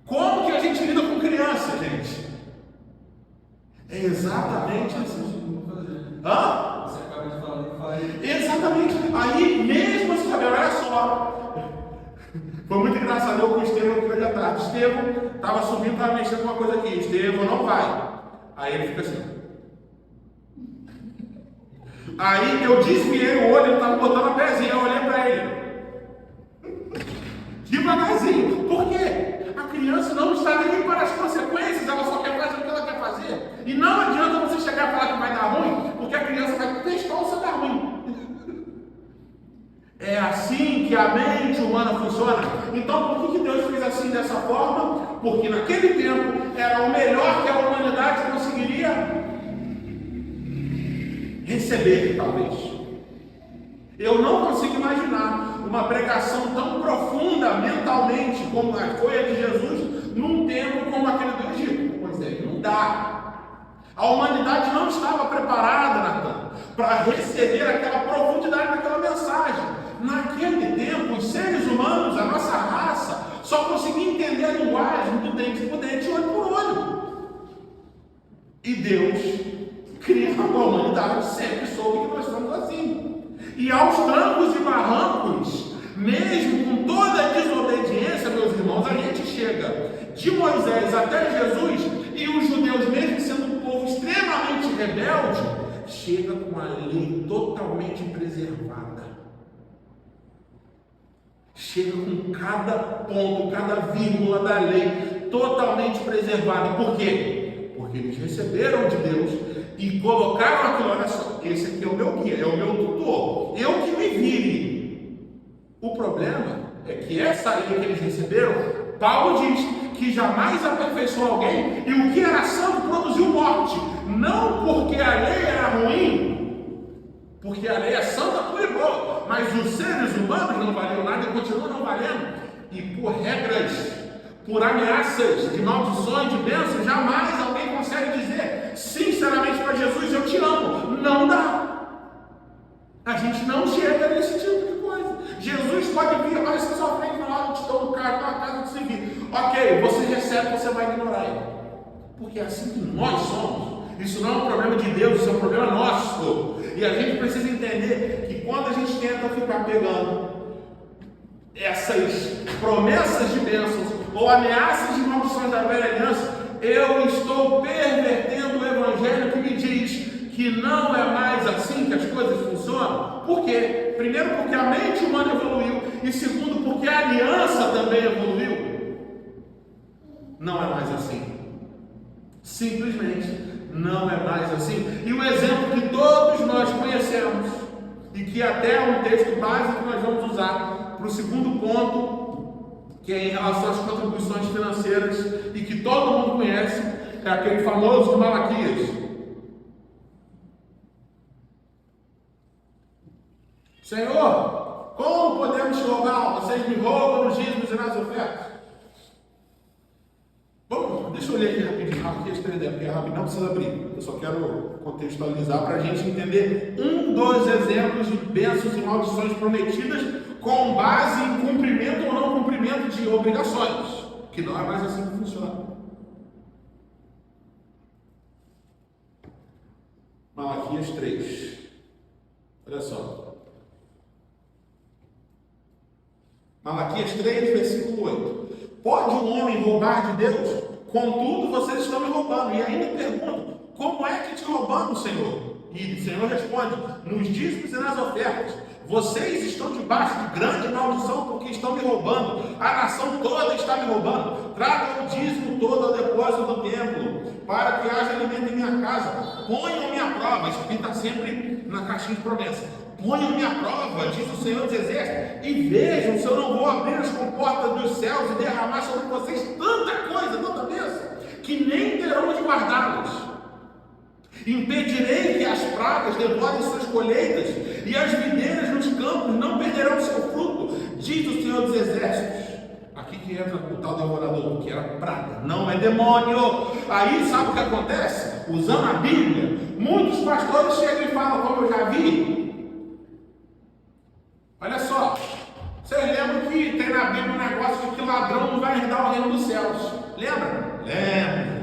Como que a gente lida com criança, gente? É exatamente assim. Você acaba de falar. Exatamente. Aí, mesmo assim, olha só. Foi muito engraçado, eu com o Estevão que foi à tarde. Estevão estava subindo, estava mexendo com uma coisa aqui. Estevão não vai. Aí ele fica assim. Aí eu desviei o olho, ele estava botando a pezinha, eu olhei para ele. Devagarzinho. Por quê? A criança não está nem para as consequências, ela só quer fazer o que ela quer fazer. E não adianta você chegar e falar que vai dar ruim, porque a criança vai testar se dá ruim. É assim que a mente humana funciona. Então por que Deus fez assim dessa forma? Porque naquele tempo era o melhor que a humanidade conseguiria receber, talvez. Eu não consigo imaginar uma pregação tão profunda mentalmente como foi a de Jesus num tempo como aquele do Egito, com Moisés. Não dá. A humanidade não estava preparada, Natan, para receber aquela profundidade daquela mensagem. Naquele tempo, os seres humanos, a nossa raça, só conseguia entender a linguagem do dente por dente, olho por olho. E Deus, criando a humanidade, sempre soube que nós somos assim. E aos trancos e barrancos, mesmo com toda a desobediência, meus irmãos, a gente chega de Moisés até Jesus, e os judeus, mesmo sendo um povo extremamente rebelde, chega com a lei totalmente preservada. chega com cada ponto, cada vírgula da lei totalmente preservada. Por quê? Porque eles receberam de Deus e colocaram aquilo. Olha só, esse aqui é o meu guia, é o meu tutor, eu que me vire. O problema é que essa lei que eles receberam, Paulo diz que jamais aperfeiçoou alguém, e o que era santo produziu morte. Não porque a lei era ruim, porque a lei é santa por e boa, mas os seres humanos não valiam nada e continuam não valendo. E por regras, por ameaças de maldições, de bênçãos, jamais alguém consegue dizer sinceramente para Jesus: eu te amo. Não dá. A gente não chega nesse tipo de coisa. Jesus pode vir, aparecer na sua frente e falar: eu te dou um carro, uma casa de servir. Ok, você recebe, você vai ignorar ele. Porque é assim que nós somos. Isso não é um problema de Deus, isso é um problema nosso. E a gente precisa entender que quando a gente tenta ficar pegando essas promessas de bênçãos ou ameaças de maldições da velha aliança, eu estou pervertendo o evangelho que me diz que não é mais assim que as coisas funcionam. Por quê? Primeiro, porque a mente humana evoluiu, e segundo, porque a aliança também evoluiu. Não é mais assim. Simplesmente não é mais assim. E o exemplo que todos nós conhecemos, e que até é um texto básico que nós vamos usar para o segundo ponto, que é em relação às contribuições financeiras, e que todo mundo conhece, é aquele famoso de Malaquias. Senhor, como podemos te roubar? Vocês me roubam nos dízimos e nas ofertas. Bom, deixa eu ler aqui rapidinho, Malaquias 3, porque é rápido, não precisa abrir. Eu só quero contextualizar para a gente entender um dos exemplos de bênçãos e maldições prometidas com base em cumprimento ou não cumprimento de obrigações, que não é mais assim que funciona. Malaquias 3. Olha só. Malaquias 3, versículo 8. Pode um homem roubar de Deus? Contudo, vocês estão me roubando. E ainda perguntam: como é que te roubamos, Senhor? E o Senhor responde: nos dízimos e nas ofertas. Vocês estão debaixo de grande maldição, porque estão me roubando. A nação toda está me roubando. Tragam o dízimo todo ao depósito do templo, para que haja alimento em minha casa. Ponham-me à prova. Isso aqui está sempre na caixinha de promessa. Ponham-me à prova, diz o Senhor dos Exércitos, e vejam se eu não vou abrir as comportas dos céus e derramar sobre vocês tanta coisa, tanta bênção, que nem terão de guardá-las. Impedirei que as pragas devorem suas colheitas, e as videiras nos campos não perderão seu fruto, diz o Senhor dos Exércitos. Aqui que entra o tal devorador, que era praga, não é demônio. Aí sabe o que acontece? Usando a Bíblia, muitos pastores chegam e falam, como eu já vi: olha só, vocês lembram que tem na Bíblia um negócio de que ladrão não vai herdar o reino dos céus? Lembra? Lembra.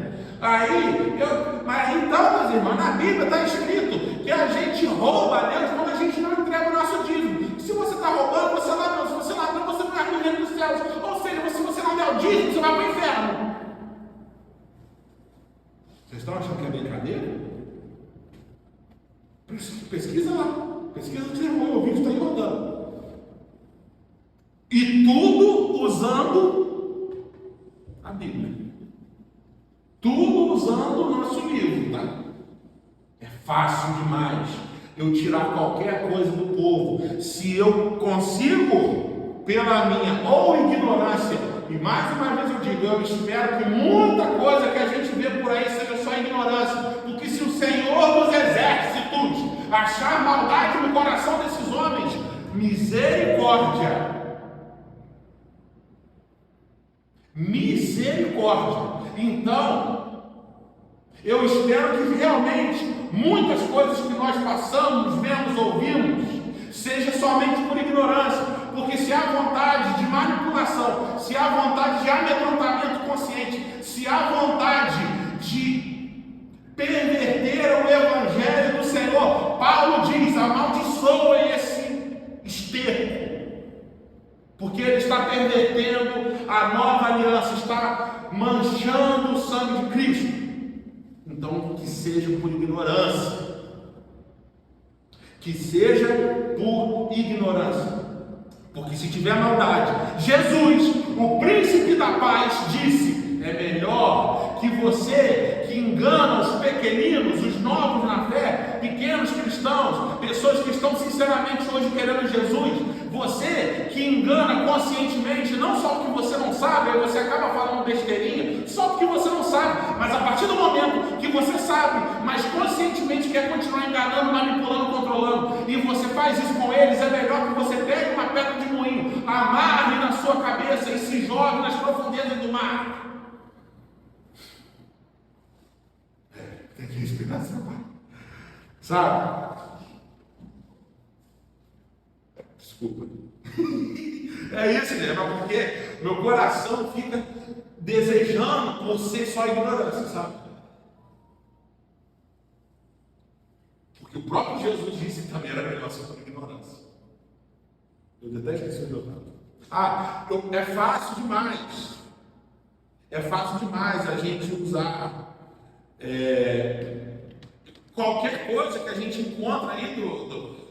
Mas então, meus irmãos, na Bíblia está escrito que a gente rouba a Deus quando a gente não entrega o nosso dízimo. Se você está roubando, você é ladrão. Se você é ladrão, você não herda o reino dos céus. Ou seja, se você não der o dízimo, você vai para o inferno. Vocês estão achando que é brincadeira? Pesquisa lá. Pesquisa que você errou, o vídeo está aí rodando. E tudo usando a Bíblia. Tudo usando o nosso livro, tá? É fácil demais eu tirar qualquer coisa do povo. Se eu consigo, pela minha ou ignorância, e mais uma vez eu digo, eu espero que muita coisa que a gente vê por aí seja só ignorância, porque se o Senhor dos Exércitos achar maldade no coração desses homens, misericórdia. Misericórdia. Então, eu espero que realmente muitas coisas que nós passamos, vemos, ouvimos, seja somente por ignorância, porque se há vontade de manipulação, se há vontade de amedrontamento consciente, se há vontade de perverter o Evangelho do Senhor, Paulo diz: amaldiçoem esse esterco, porque ele está pervertendo a nova aliança, está manchando o sangue de Cristo. Então, que seja por ignorância. Que seja por ignorância. Porque se tiver maldade, Jesus, o príncipe da paz, disse: é melhor que você que engana os pequeninos, os novos na fé, pequenos cristãos, pessoas que estão sinceramente hoje querendo Jesus, você que engana conscientemente, não só porque você não sabe, aí você acaba falando besteirinha, só porque você não sabe, mas a partir do momento que você sabe, mas conscientemente quer continuar enganando, manipulando, controlando, e você faz isso com eles, é melhor que você pegue uma pedra de moinho, amarre na sua cabeça e se jogue nas profundezas do mar. Tem que respirar essa parte. Sabe? Desculpa. É isso, né? Mas porque meu coração fica desejando por ser só ignorância, sabe? Porque o próprio Jesus disse que também era melhor ser por ignorância. Eu detesto esse doutor. É fácil demais. É fácil demais a gente usar qualquer coisa que a gente encontra aí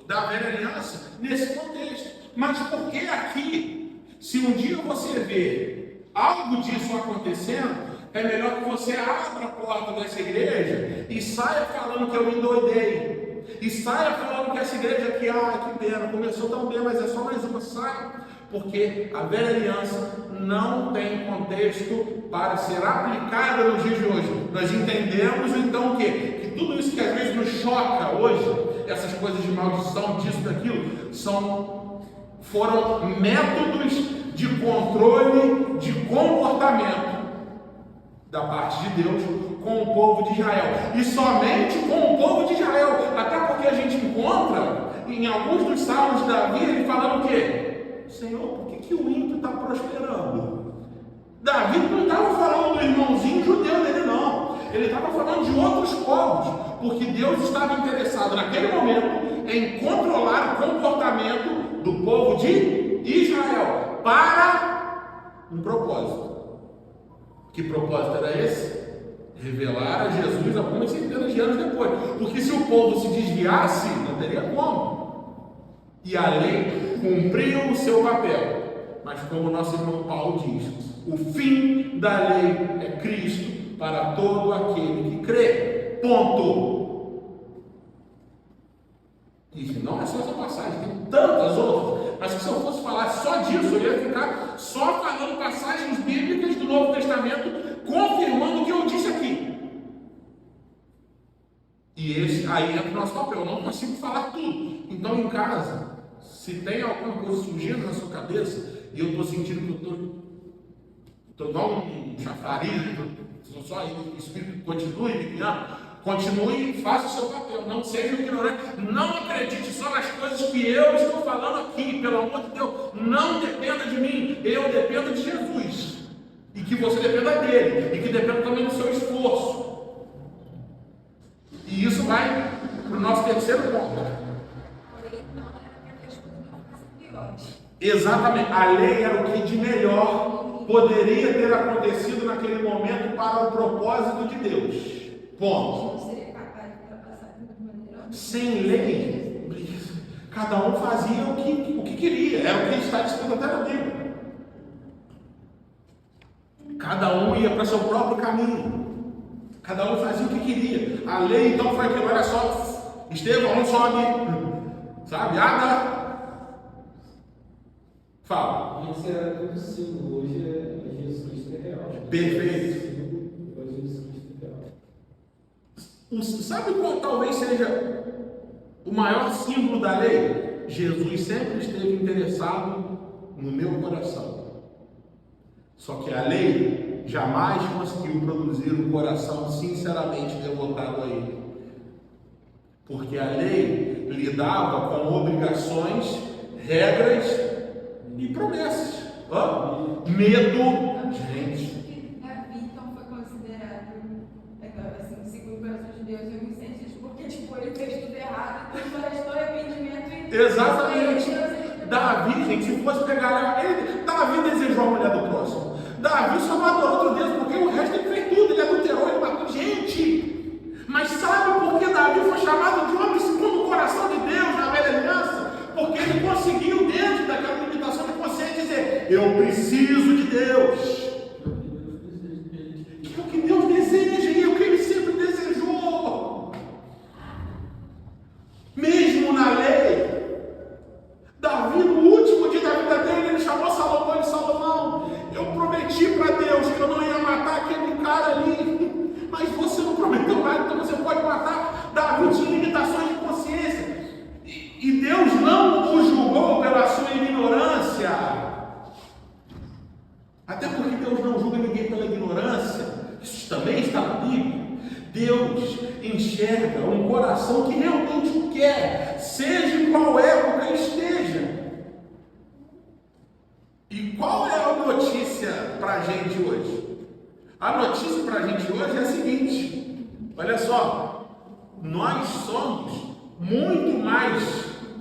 da velha aliança nesse contexto. Mas por que aqui, se um dia você vê algo disso acontecendo, é melhor que você abra a porta dessa igreja e saia falando que eu me endoidei, e saia falando que essa igreja aqui, que pena, começou tão bem, mas é só mais uma, saia. Porque a velha aliança não tem contexto para ser aplicada nos dias de hoje. Nós entendemos então o quê? Que tudo isso que às vezes nos choca hoje, essas coisas de maldição, disso, daquilo, foram métodos de controle de comportamento da parte de Deus com o povo de Israel. E somente com o povo de Israel. Até porque a gente encontra em alguns dos salmos de Davi, ele falando o quê? Senhor, por que o ímpio está prosperando? Davi não estava falando do irmãozinho judeu dele, não. Ele estava falando de outros povos, porque Deus estava interessado naquele momento em controlar o comportamento do povo de Israel para um propósito. Que propósito era esse? Revelar a Jesus algumas centenas de anos depois. Porque se o povo se desviasse, não teria como. E a lei cumpriu o seu papel. Mas como nosso irmão Paulo diz, o fim da lei é Cristo para todo aquele que crê. Ponto. E não é só essa passagem, tem tantas outras. Mas se eu fosse falar só disso, eu ia ficar só falando passagens bíblicas do Novo Testamento, confirmando o que eu disse aqui. E esse aí é o nosso papel. Eu não consigo falar tudo. Então, em casa, se tem alguma coisa surgindo na sua cabeça, e eu estou sentindo que eu estou igual um chafariz, só aí o Espírito continue me guiando, continue e faça o seu papel. Não seja ignorante. Não acredite só nas coisas que eu estou falando aqui. Pelo amor de Deus, não dependa de mim. Eu dependo de Jesus. E que você dependa dele. E que dependa também do seu esforço. E isso vai para o nosso terceiro ponto. Exatamente, a lei era o que de melhor poderia ter acontecido naquele momento para o propósito de Deus. Ponto. Sem lei, cada um fazia o que queria, era o que está escrito até na Bíblia. Cada um ia para seu próprio caminho, cada um fazia o que queria. A lei então foi aquilo, olha só, Estevão sobe, sabe, fala. Isso era tudo símbolo, hoje é Jesus Cristo é real. Perfeito. Hoje é Jesus Cristo é real. Sabe qual talvez seja o maior símbolo da lei? Jesus sempre esteve interessado no meu coração. Só que a lei jamais conseguiu produzir um coração sinceramente devotado a Ele. Porque a lei lidava com obrigações, regras e promessas. Medo. Gente. Davi então foi considerado assim, segundo o coração de Deus em alguns sentidos, porque ele fez tudo errado, então restou arrependimento e exatamente. Davi, gente, se fosse pegar Davi desejou a mulher do próximo. Davi só matou outro Deus, porque o resto ele fez tudo, ele adulterou, ele matou gente. Mas sabe por que Davi foi chamado de homem segundo o coração de Deus na velha aliança? Porque ele conseguiu, dentro daquela limitação coração que realmente o quer, seja em qual época esteja. E qual é a notícia para a gente hoje? A notícia para a gente hoje é a seguinte: olha só, nós somos muito mais,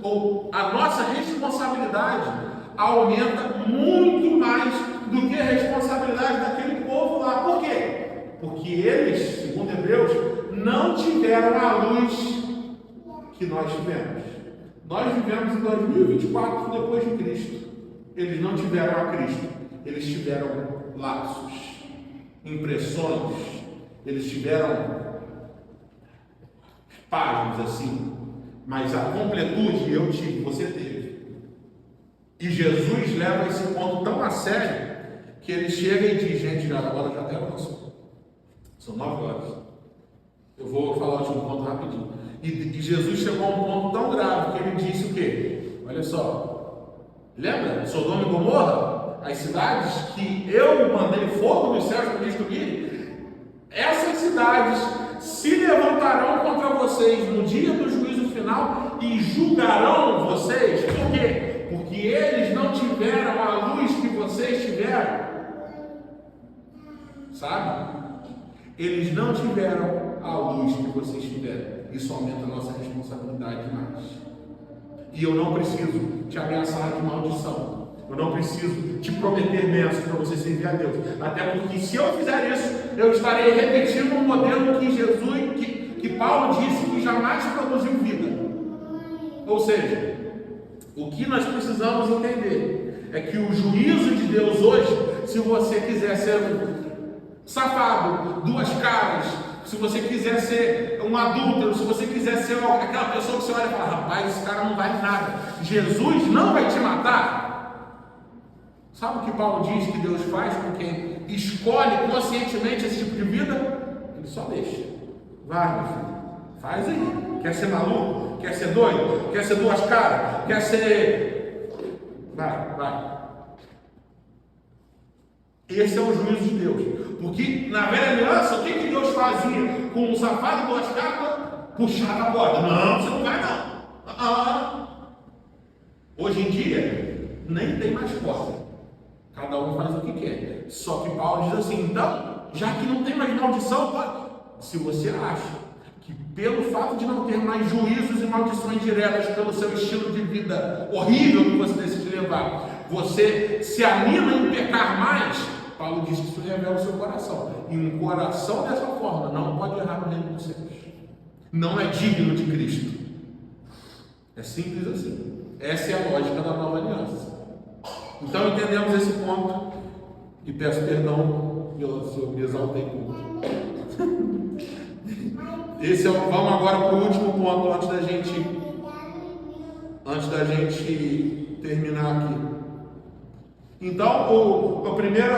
ou a nossa responsabilidade aumenta muito mais do que a responsabilidade daquele povo lá. Por quê? Porque eles, segundo Hebreus, não tiveram a luz que nós tivemos. Nós vivemos em 2024 depois de Cristo. Eles não tiveram a Cristo, eles tiveram laços, impressões, eles tiveram páginas assim, mas a completude eu tive, você teve. E Jesus leva esse ponto tão a sério que ele chega e diz: gente, agora já até avançou, são 9 horas, eu vou falar o último ponto rapidinho. E Jesus chegou a um ponto tão grave que ele disse o quê? Olha só, lembra? Sodoma e Gomorra, as cidades que eu mandei fogo dos céus para destruir, essas cidades se levantarão contra vocês no dia do juízo final e julgarão vocês. Por quê? Porque eles não tiveram a luz que vocês tiveram. Sabe? Eles não tiveram a luz que vocês tiveram. Isso aumenta a nossa responsabilidade mais. E eu não preciso te ameaçar de maldição. Eu não preciso te prometer bênçãos para você servir a Deus. Até porque se eu fizer isso, eu estarei repetindo um modelo que Paulo disse que jamais produziu vida. Ou seja, o que nós precisamos entender é que o juízo de Deus hoje, se você quiser ser um safado, duas caras, se você quiser ser um adúltero, se você quiser ser aquela pessoa que você olha e fala: rapaz, esse cara não vale nada, Jesus não vai te matar. Sabe o que Paulo diz que Deus faz com quem escolhe conscientemente esse tipo de vida? Ele só deixa. Vai, meu filho, faz aí. Quer ser maluco? Quer ser doido? Quer ser duas caras? Quer ser... Vai. Esse é o juízo de Deus. Porque na velha aliança, o que Deus fazia com um safado e duas caras? Puxava a corda. Não, você não vai não. Hoje em dia, nem tem mais corda. Cada um faz o que quer. Só que Paulo diz assim: então, já que não tem mais maldição, se você acha que pelo fato de não ter mais juízos e maldições diretas pelo seu estilo de vida horrível que você decide levar, você se anima em pecar mais, Paulo diz que isso revela o seu coração. E um coração dessa forma não pode errar no reino dos céus. Não é digno de Cristo. É simples assim. Essa é a lógica da nova aliança. Então entendemos esse ponto. E peço perdão se eu me exaltei muito. Vamos agora para o último ponto antes da gente terminar aqui. Então, o primeiro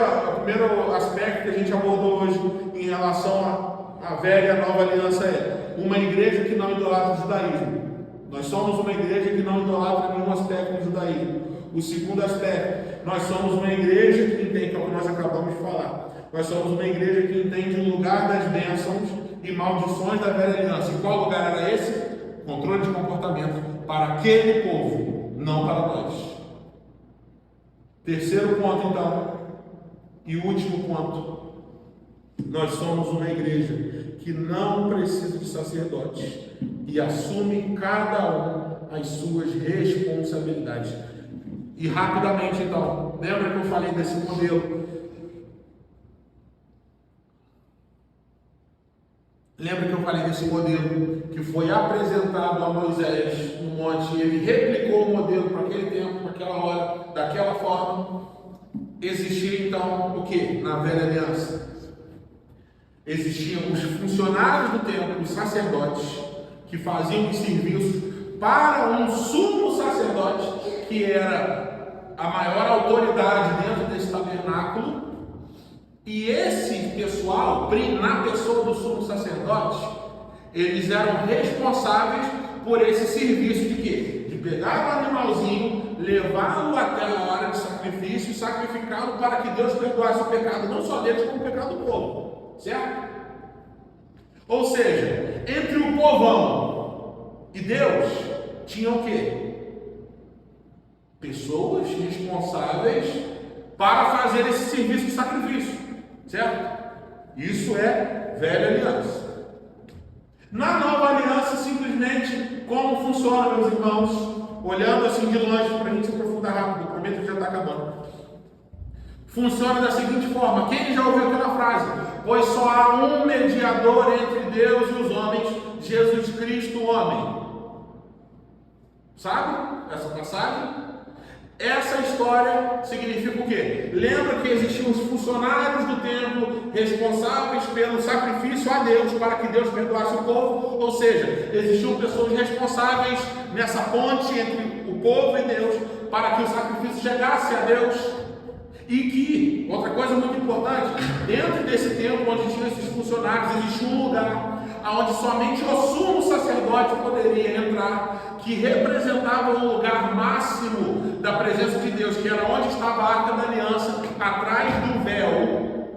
aspecto que a gente abordou hoje em relação à velha e à nova aliança é uma igreja que não idolatra o judaísmo. Nós somos uma igreja que não idolatra nenhum aspecto do judaísmo. O segundo aspecto, nós somos uma igreja que entende, que é o que nós acabamos de falar. Nós somos uma igreja que entende o lugar das bênçãos e maldições da velha aliança. E qual lugar era esse? Controle de comportamento para aquele povo, não para nós. Terceiro ponto, então, e último ponto: nós somos uma igreja que não precisa de sacerdotes e assume cada um as suas responsabilidades. E rapidamente, então, lembra que eu falei desse modelo? Lembra que eu falei desse modelo que foi apresentado a Moisés no monte, e ele replicou o modelo para aquele tempo, para aquela hora, daquela forma. Existia então o que na velha aliança? Existiam os funcionários do templo, os sacerdotes, que faziam os serviços para um sumo sacerdote, que era a maior autoridade dentro desse tabernáculo. E esse pessoal, na pessoa do sumo sacerdote, eles eram responsáveis por esse serviço de quê? De pegar o animalzinho, levá-lo até a hora de sacrifício e sacrificá-lo para que Deus perdoasse o pecado, não só deles, como o pecado do povo. Certo? Ou seja, entre o povão E Deus tinha o quê? Pessoas responsáveis para fazer esse serviço de sacrifício, certo? Isso é velha aliança. Na nova aliança, simplesmente, como funciona, meus irmãos, olhando assim de longe, para a gente se aprofundar rápido, prometo que já está acabando. Funciona da seguinte forma: quem já ouviu aquela frase? Pois só há um mediador entre Deus e os homens, Jesus Cristo, o homem. Sabe essa passagem? Essa história significa o quê? Lembra que existiam os funcionários do templo responsáveis pelo sacrifício a Deus para que Deus perdoasse o povo? Ou seja, existiam pessoas responsáveis nessa ponte entre o povo e Deus para que o sacrifício chegasse a Deus. E que, outra coisa muito importante, dentro desse templo onde tinham esses funcionários, existia um lugar onde somente o sumo sacerdote poderia entrar, que representava o lugar máximo da presença de Deus, que era onde estava a Arca da Aliança, atrás do véu,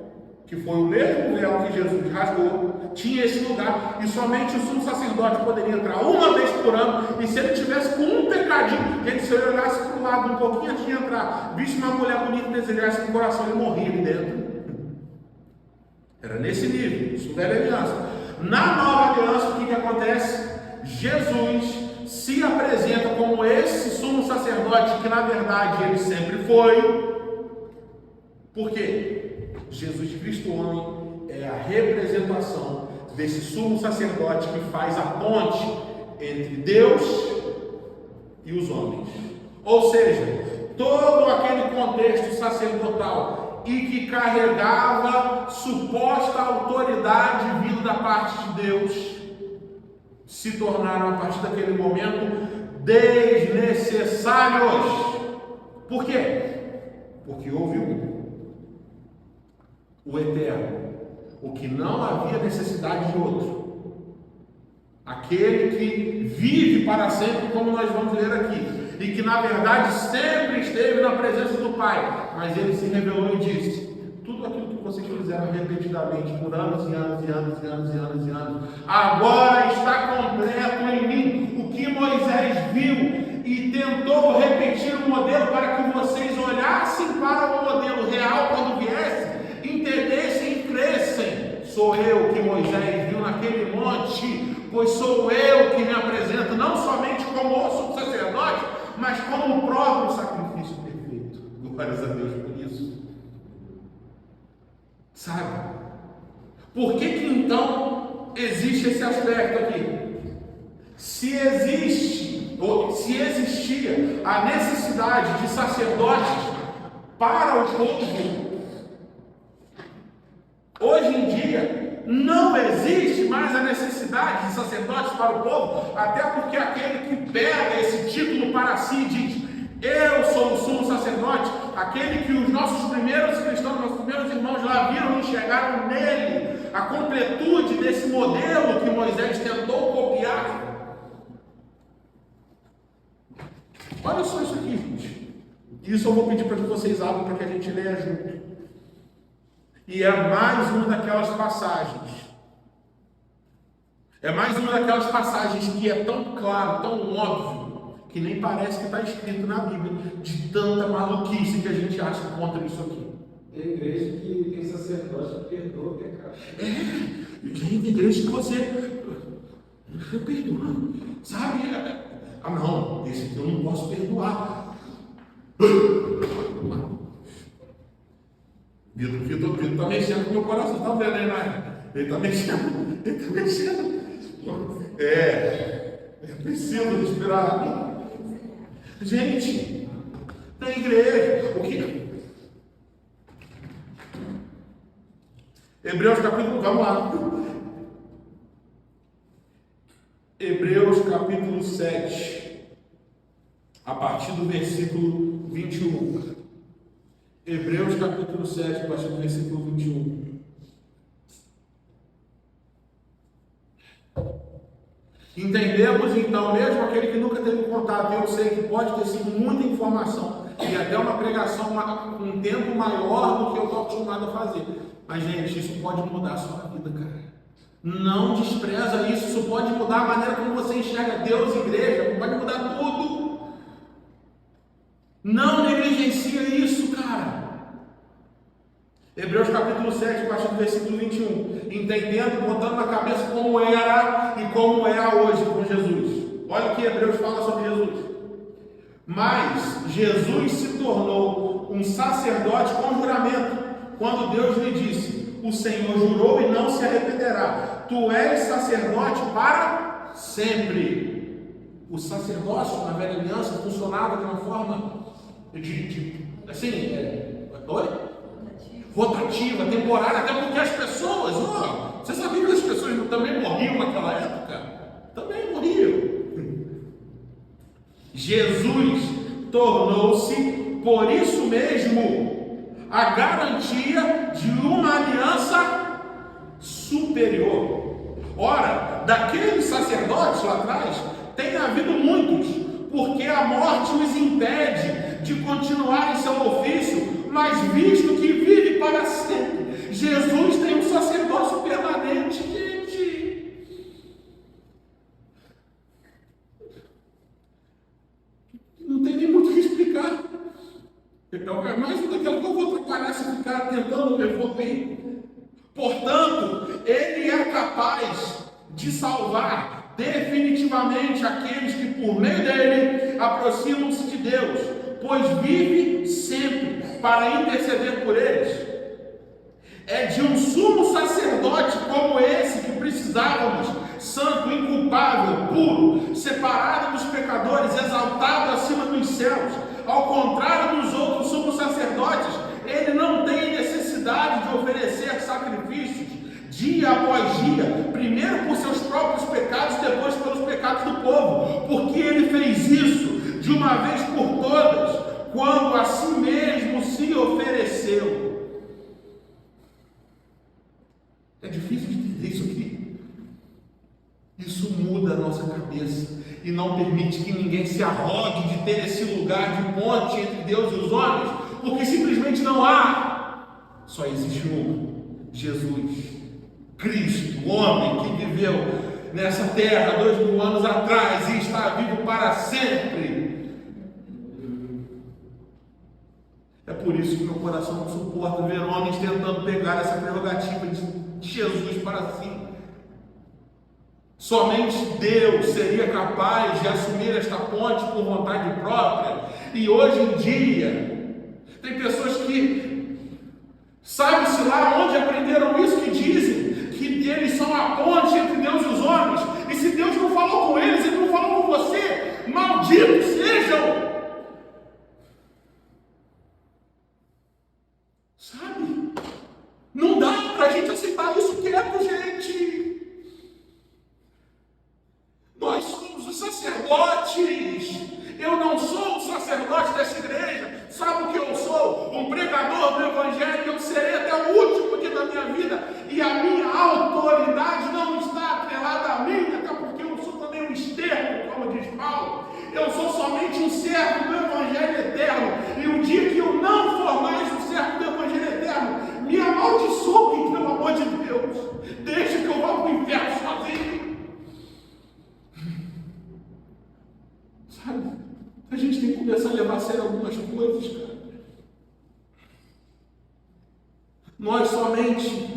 que foi o mesmo véu que Jesus rasgou, tinha esse lugar, e somente o sumo sacerdote poderia entrar uma vez por ano, e se ele tivesse com um pecadinho, gente, se ele olhasse para o lado um pouquinho antes de entrar, visse uma mulher bonita e desejasse no coração, ele morria ali dentro. Era nesse nível, isso não era aliança. Na nova aliança, o que acontece? Jesus se apresenta como esse sumo sacerdote que na verdade ele sempre foi. Por quê? Jesus Cristo homem é a representação desse sumo sacerdote que faz a ponte entre Deus e os homens. Ou seja, todo aquele contexto sacerdotal e que carregava suposta autoridade vindo da parte de Deus, se tornaram a partir daquele momento desnecessários. Por quê? Porque houve o eterno, o que não havia necessidade de outro, aquele que vive para sempre, como nós vamos ler aqui, e que na verdade sempre esteve na presença do Pai, mas ele se revelou e disse: tudo aquilo que vocês fizeram repetidamente por anos e anos e anos e anos e anos e anos, agora está completo em mim. O que Moisés viu e tentou repetir o modelo para que vocês olhassem para o modelo real quando viesse, entendessem e crescem. Sou eu que Moisés viu naquele monte, pois sou eu que me apresento não somente como o sumo sacerdote, mas como o próprio sacrifício perfeito. Glórias a Deus por isso. Sabe? Por que então existe esse aspecto aqui? Se existia a necessidade de sacerdotes para o povo, hoje em dia não existe mais a necessidade de sacerdotes para o povo, até porque aquele que pega esse título para si e diz: eu sou o sumo sacerdote, aquele que os nossos primeiros cristãos, nossos primeiros irmãos lá viram e enxergaram nele a completude desse modelo que Moisés tentou copiar. Olha só isso aqui, gente. Isso eu vou pedir para que vocês abram para que a gente leia junto. E é mais uma daquelas passagens. É mais uma daquelas passagens que é tão claro, tão óbvio, que nem parece que está escrito na Bíblia, de tanta maluquice que a gente acha contra isso aqui. Tem igreja que tem sacerdote que perdoa o pecado. Tem igreja que você perdoa, sabe? Ah, não, esse aqui eu não posso perdoar. Vitor está mexendo com o meu coração, está vendo aí, né? Ele está mexendo, É preciso respirar. Gente, na igreja, o que? Hebreus capítulo, vamos lá. Hebreus capítulo 7, a partir do versículo 21. Hebreus capítulo 7, a partir do versículo 21. Entendemos então, mesmo aquele que nunca teve contato, eu sei que pode ter sido muita informação e até uma pregação com um tempo maior do que eu estou acostumado a fazer. Mas, gente, isso pode mudar a sua vida, cara. Não despreza isso. Isso pode mudar a maneira como você enxerga Deus e igreja. Pode mudar tudo. Não negligencia isso, cara. Hebreus capítulo 7, a partir do versículo 21. Entendendo, botando na cabeça como era e como é hoje com Jesus. Olha o que Hebreus fala sobre Jesus. Mas Jesus se tornou um sacerdote com juramento, quando Deus lhe disse: o Senhor jurou e não se arrependerá. Tu és sacerdote para sempre. O sacerdócio na velha aliança funcionava de uma forma rotativa, temporária, até porque as pessoas, você sabia que as pessoas também morriam naquela época? Também morriam. Jesus tornou-se, por isso mesmo, a garantia de uma aliança superior. Ora, daqueles sacerdotes lá atrás, tem havido muitos, porque a morte os impede de continuar em seu ofício, mas visto que vive para sempre, Jesus tem um sacerdócio permanente, gente. Não tem nem muito o que explicar. É mais do que eu vou atrapalhar se ficar tentando evoluir. Portanto, ele é capaz de salvar definitivamente aqueles que por meio dele aproximam-se de Deus, pois vive sempre para interceder por eles. É de um sumo sacerdote como esse que precisávamos, santo, inculpável, puro, separado dos pecadores, exaltado acima dos céus. Ao contrário dos outros sumos sacerdotes, ele não tem necessidade de oferecer sacrifícios dia após dia, primeiro por seus próprios pecados, depois pelos pecados do povo, porque ele fez isso de uma vez por todas, quando a si mesmo se ofereceu. É difícil de entender isso aqui. Isso muda a nossa cabeça e não permite que ninguém se arrogue de ter esse lugar de ponte entre Deus e os homens, porque simplesmente não há. Só existe um: Jesus Cristo, o homem que viveu nessa terra 2000 anos atrás e está vivo para sempre. É por isso que meu coração não suporta ver homens tentando pegar essa prerrogativa de Jesus para si. Somente Deus seria capaz de assumir esta ponte por vontade própria. E hoje em dia tem pessoas que sabe-se lá onde aprenderam isso, que dizem que eles são a ponte entre Deus e os homens, e se Deus não falou com eles, ele não falou com você, malditos sejam. Sabe? Não dá para a gente aceitar isso quieto, gente. Nós somos os sacerdotes. Eu não sou o sacerdote dessa igreja. Sabe o que eu sou? Um pregador do Evangelho. Eu serei até o último dia da minha vida. E a minha autoridade não está atrelada a mim, até porque eu sou também um esterco, como diz Paulo. Eu sou somente um servo do Evangelho eterno. E o dia que eu não for mais um servo do Evangelho eterno, me amaldiçoem, pelo amor de Deus. Deixa que eu vá para o inferno sozinho. Sabe? A gente tem que começar a levar a sério algumas coisas, cara. Nós somente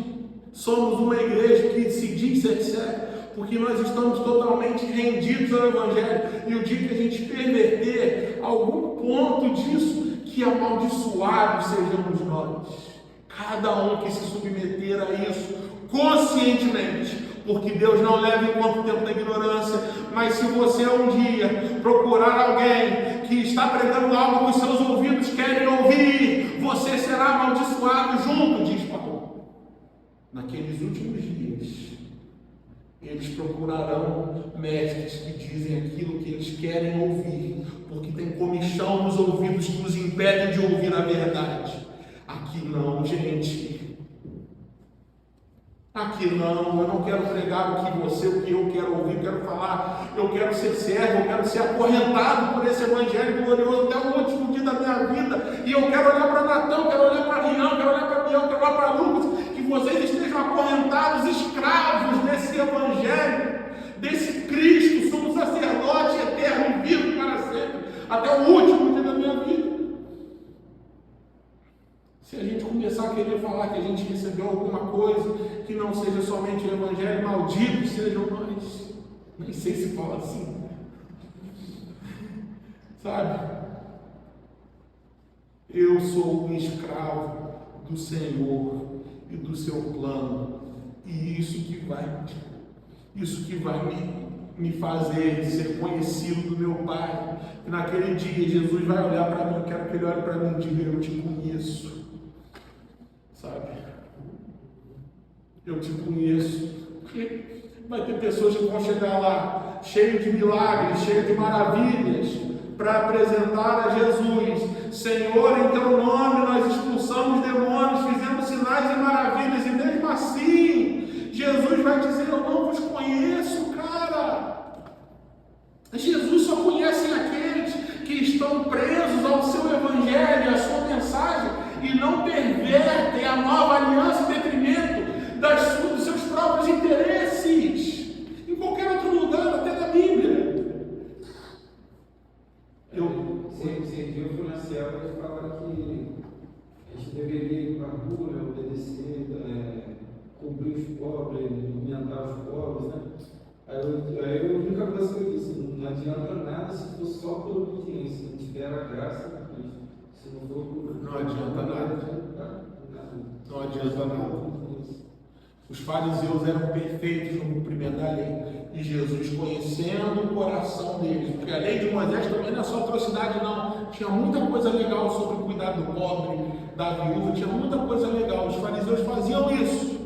somos uma igreja que se diz ser séria, porque nós estamos totalmente rendidos ao Evangelho. E o dia que a gente perverter algum ponto disso, que amaldiçoados sejamos nós. Cada um que se submeter a isso conscientemente, porque Deus não leva em conta o tempo da ignorância. Mas se você um dia procurar alguém que está pregando algo que os seus ouvidos querem ouvir, você será amaldiçoado junto, diz Paulo. Naqueles últimos dias, eles procurarão mestres que dizem aquilo que eles querem ouvir, porque tem comichão nos ouvidos que nos impedem de ouvir a verdade. Aqui não, gente. Aqui não, eu não quero pregar o que eu quero ouvir, eu quero falar, eu quero ser servo, eu quero ser acorrentado por esse Evangelho glorioso até o último dia da minha vida. E eu quero olhar para Natão, quero olhar para Rian, quero olhar para Biel, quero olhar para Lucas, que vocês estejam acorrentados, escravos desse Evangelho, desse Cristo, sumo sacerdote eterno e vivo para sempre, até o último dia da minha vida. Se a gente começar a querer falar que a gente recebeu alguma coisa que não seja somente o Evangelho, malditos sejam nós. Nem sei se fala assim. Sabe? Eu sou um escravo do Senhor e do seu plano. E isso que vai me fazer ser conhecido do meu Pai. E naquele dia Jesus vai olhar para mim, eu quero que ele olhe para mim e diga: eu te conheço. Sabe? Eu te conheço. Porque vai ter pessoas que vão chegar lá cheios de milagres, cheios de maravilhas, para apresentar a Jesus: Senhor, em teu nome nós expulsamos demônios, fizemos sinais e maravilhas, e mesmo assim Jesus vai dizer: eu não vos conheço, cara. Jesus só conhece aqueles que estão presos ao seu Evangelho, à sua mensagem, e não pervertem a nova aliança em detrimento dos seus próprios interesses, em qualquer outro lugar, até na Bíblia. Esse dia eu fui na selva e falaram que a gente deveria ir para a rua, obedecer, cobrir os pobres, alimentar os pobres, né? Aí a única coisa que eu disse: não adianta nada se for só por obediência, se não tiver a graça de Cristo. Se não for por... Não adianta nada. Não adianta nada. Os fariseus eram perfeitos no cumprimento da lei. E Jesus, conhecendo o coração deles, porque a lei de Moisés também não é só atrocidade, não. Tinha muita coisa legal sobre o cuidado do pobre, da viúva, tinha muita coisa legal. Os fariseus faziam isso.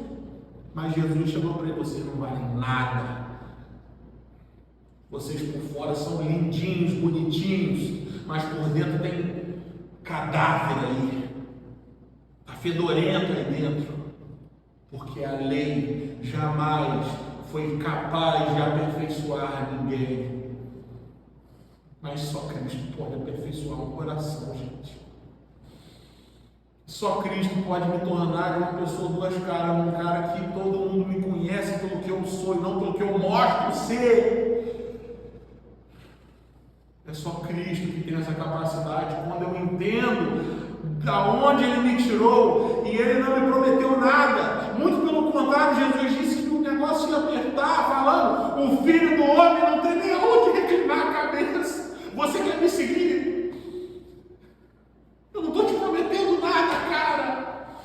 Mas Jesus chegou para ele: vocês não valem nada. Vocês por fora são lindinhos, bonitinhos, mas por dentro tem cadáver aí. Está fedorento aí dentro. Porque a lei jamais foi capaz de aperfeiçoar ninguém. Mas só Cristo pode aperfeiçoar um coração, gente. Só Cristo pode me tornar uma pessoa duas caras, um cara que todo mundo me conhece pelo que eu sou e não pelo que eu mostro ser. É só Cristo que tem essa capacidade. Quando eu entendo da onde Ele me tirou e Ele não me prometeu nada, muito pelo contrário, Jesus disse que o negócio ia apertar, falando: o Filho do Homem não tem nem onde reclinar a cabeça. Você quer me seguir? Eu não estou te prometendo nada, cara.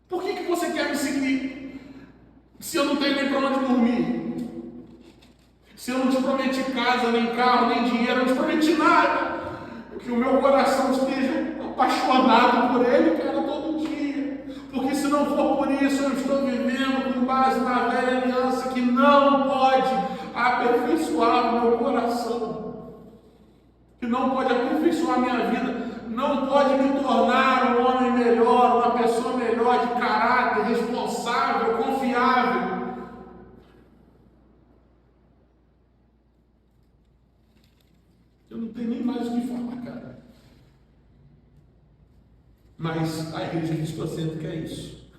Por que você quer me seguir se eu não tenho nem para onde dormir? Se eu não te prometi casa, nem carro, nem dinheiro, eu não te prometi nada. Que o meu coração esteja apaixonado por Ele, cara, todo dia. Porque se não for por isso, eu estou vivendo com base na velha aliança que não pode aperfeiçoar o meu coração, que não pode aperfeiçoar a minha vida, não pode me tornar um homem melhor, uma pessoa melhor, de caráter, responsável, confiável. Eu não tenho nem mais o que falar, cara. Mas a Igreja Cristo Assento quer isso.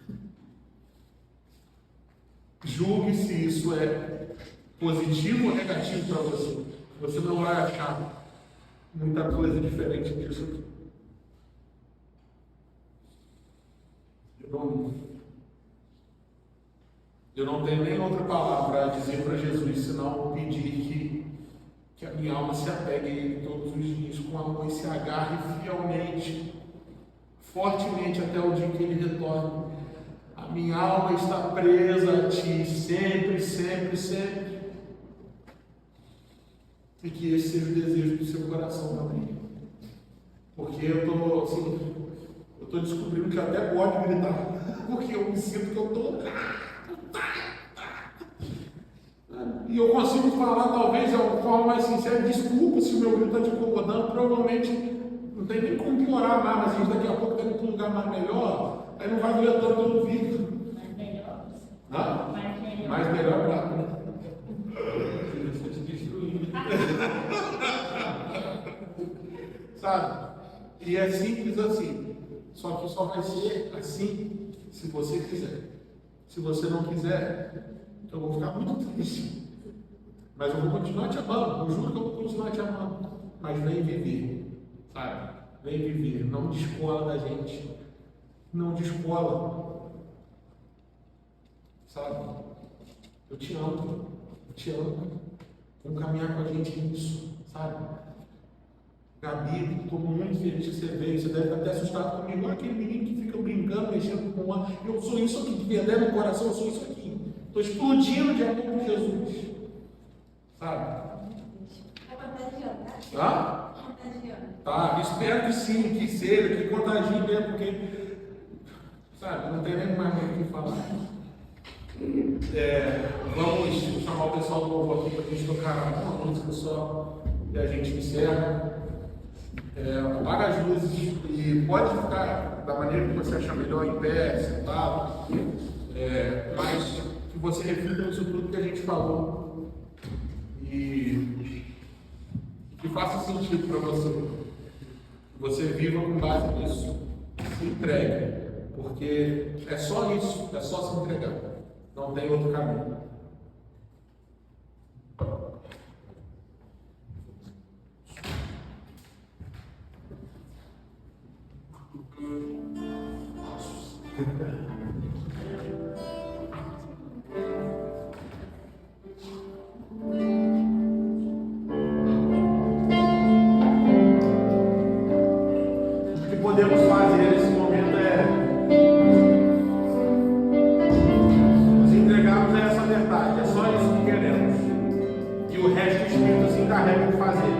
Julgue se isso é positivo ou negativo para você. Você não vai achar muita coisa diferente disso. Eu não tenho nem outra palavra a dizer para Jesus, senão pedir que a minha alma se apegue a Ele todos os dias com amor e se agarre fielmente, fortemente até o dia que Ele retorne. A minha alma está presa a Ti, sempre, sempre, sempre. E que esse seja o desejo do seu coração também. Porque eu estou descobrindo que eu até gosto de gritar, porque eu me sinto que eu estou... E eu consigo falar, talvez, de uma forma mais sincera: desculpa se o meu grito está te incomodando, provavelmente não tem nem como piorar mais, mas a gente daqui a pouco está indo para um lugar mais melhor, aí não vai doer tanto no ouvido. Mais melhor. Mais melhor, bravo, né? Sabe? E é simples assim. Só que só vai ser assim se você quiser. Se você não quiser, eu vou ficar muito triste. Mas eu vou continuar te amando. Eu juro que eu vou continuar te amando. Mas vem viver, sabe? Vem viver. Não descola da gente. Não descola. Sabe? Eu te amo. Eu te amo. Vamos caminhar com a gente nisso, sabe? Gabi, estou muito feliz que você veio. Você deve estar até assustado comigo. Olha aquele menino que fica brincando, mexendo com o ar. Eu sou isso aqui, de verdade no coração, eu sou isso aqui. Estou explodindo de amor por Jesus. Sabe? É contagiante, tá? Tá? Contagiante. Tá, espero que sim, que seja, que contagie mesmo, porque, sabe, não tem nem mais o que falar. Vamos chamar o pessoal do novo aqui para a gente tocar uma música só e a gente encerra. Apaga as luzes e pode ficar da maneira que você achar melhor, em pé, sentado, mas que você reflita nisso tudo que a gente falou e que faça sentido para você. Que você viva com base nisso, se entregue, porque é só isso, é só se entregar, não tem outro caminho. O que podemos fazer nesse momento é nos entregarmos a essa verdade, é só isso que queremos. E o resto o Espírito se encarrega de fazer.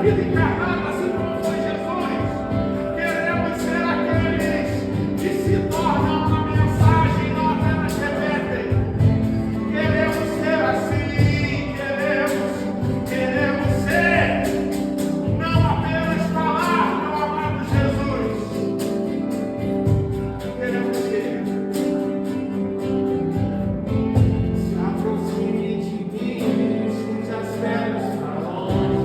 Vida encarnada, assim como foi Jesus. Queremos ser aqueles que se tornam uma mensagem, não apenas repetem. Queremos ser assim, queremos ser, não apenas falar, meu amado Jesus. Queremos ser. Se aproxime de mim, escute as pedras para longe.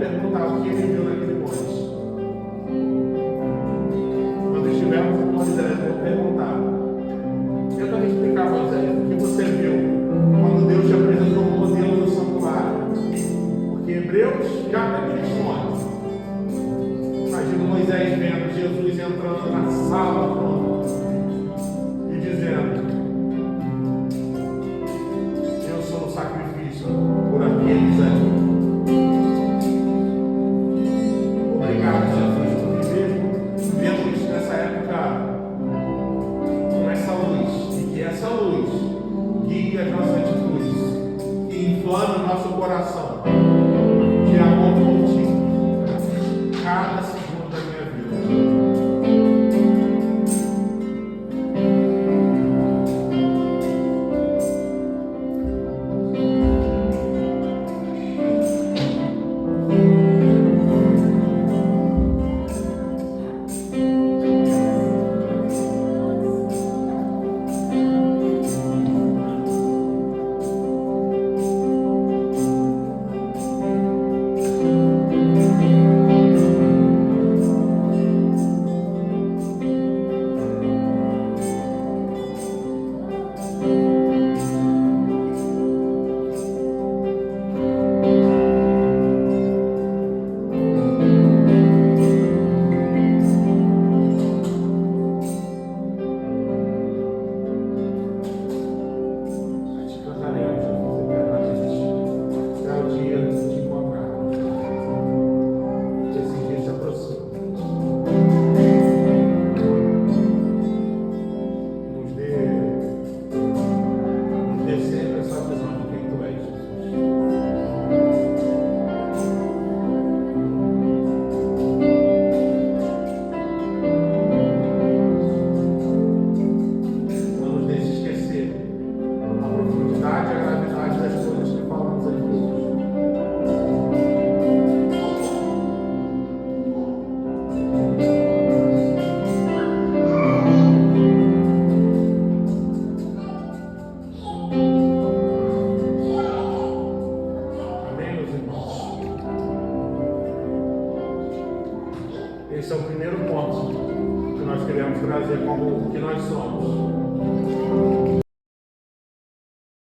perguntar o que ele viu naquele monte. Quando estivermos com Moisés, eu vou perguntar. Eu também explicar a Moisés o que você viu quando Deus te apresentou o modelo do santuário. Porque Hebreus já tem questões. Imagina Moisés vendo Jesus entrando na sala, pronto.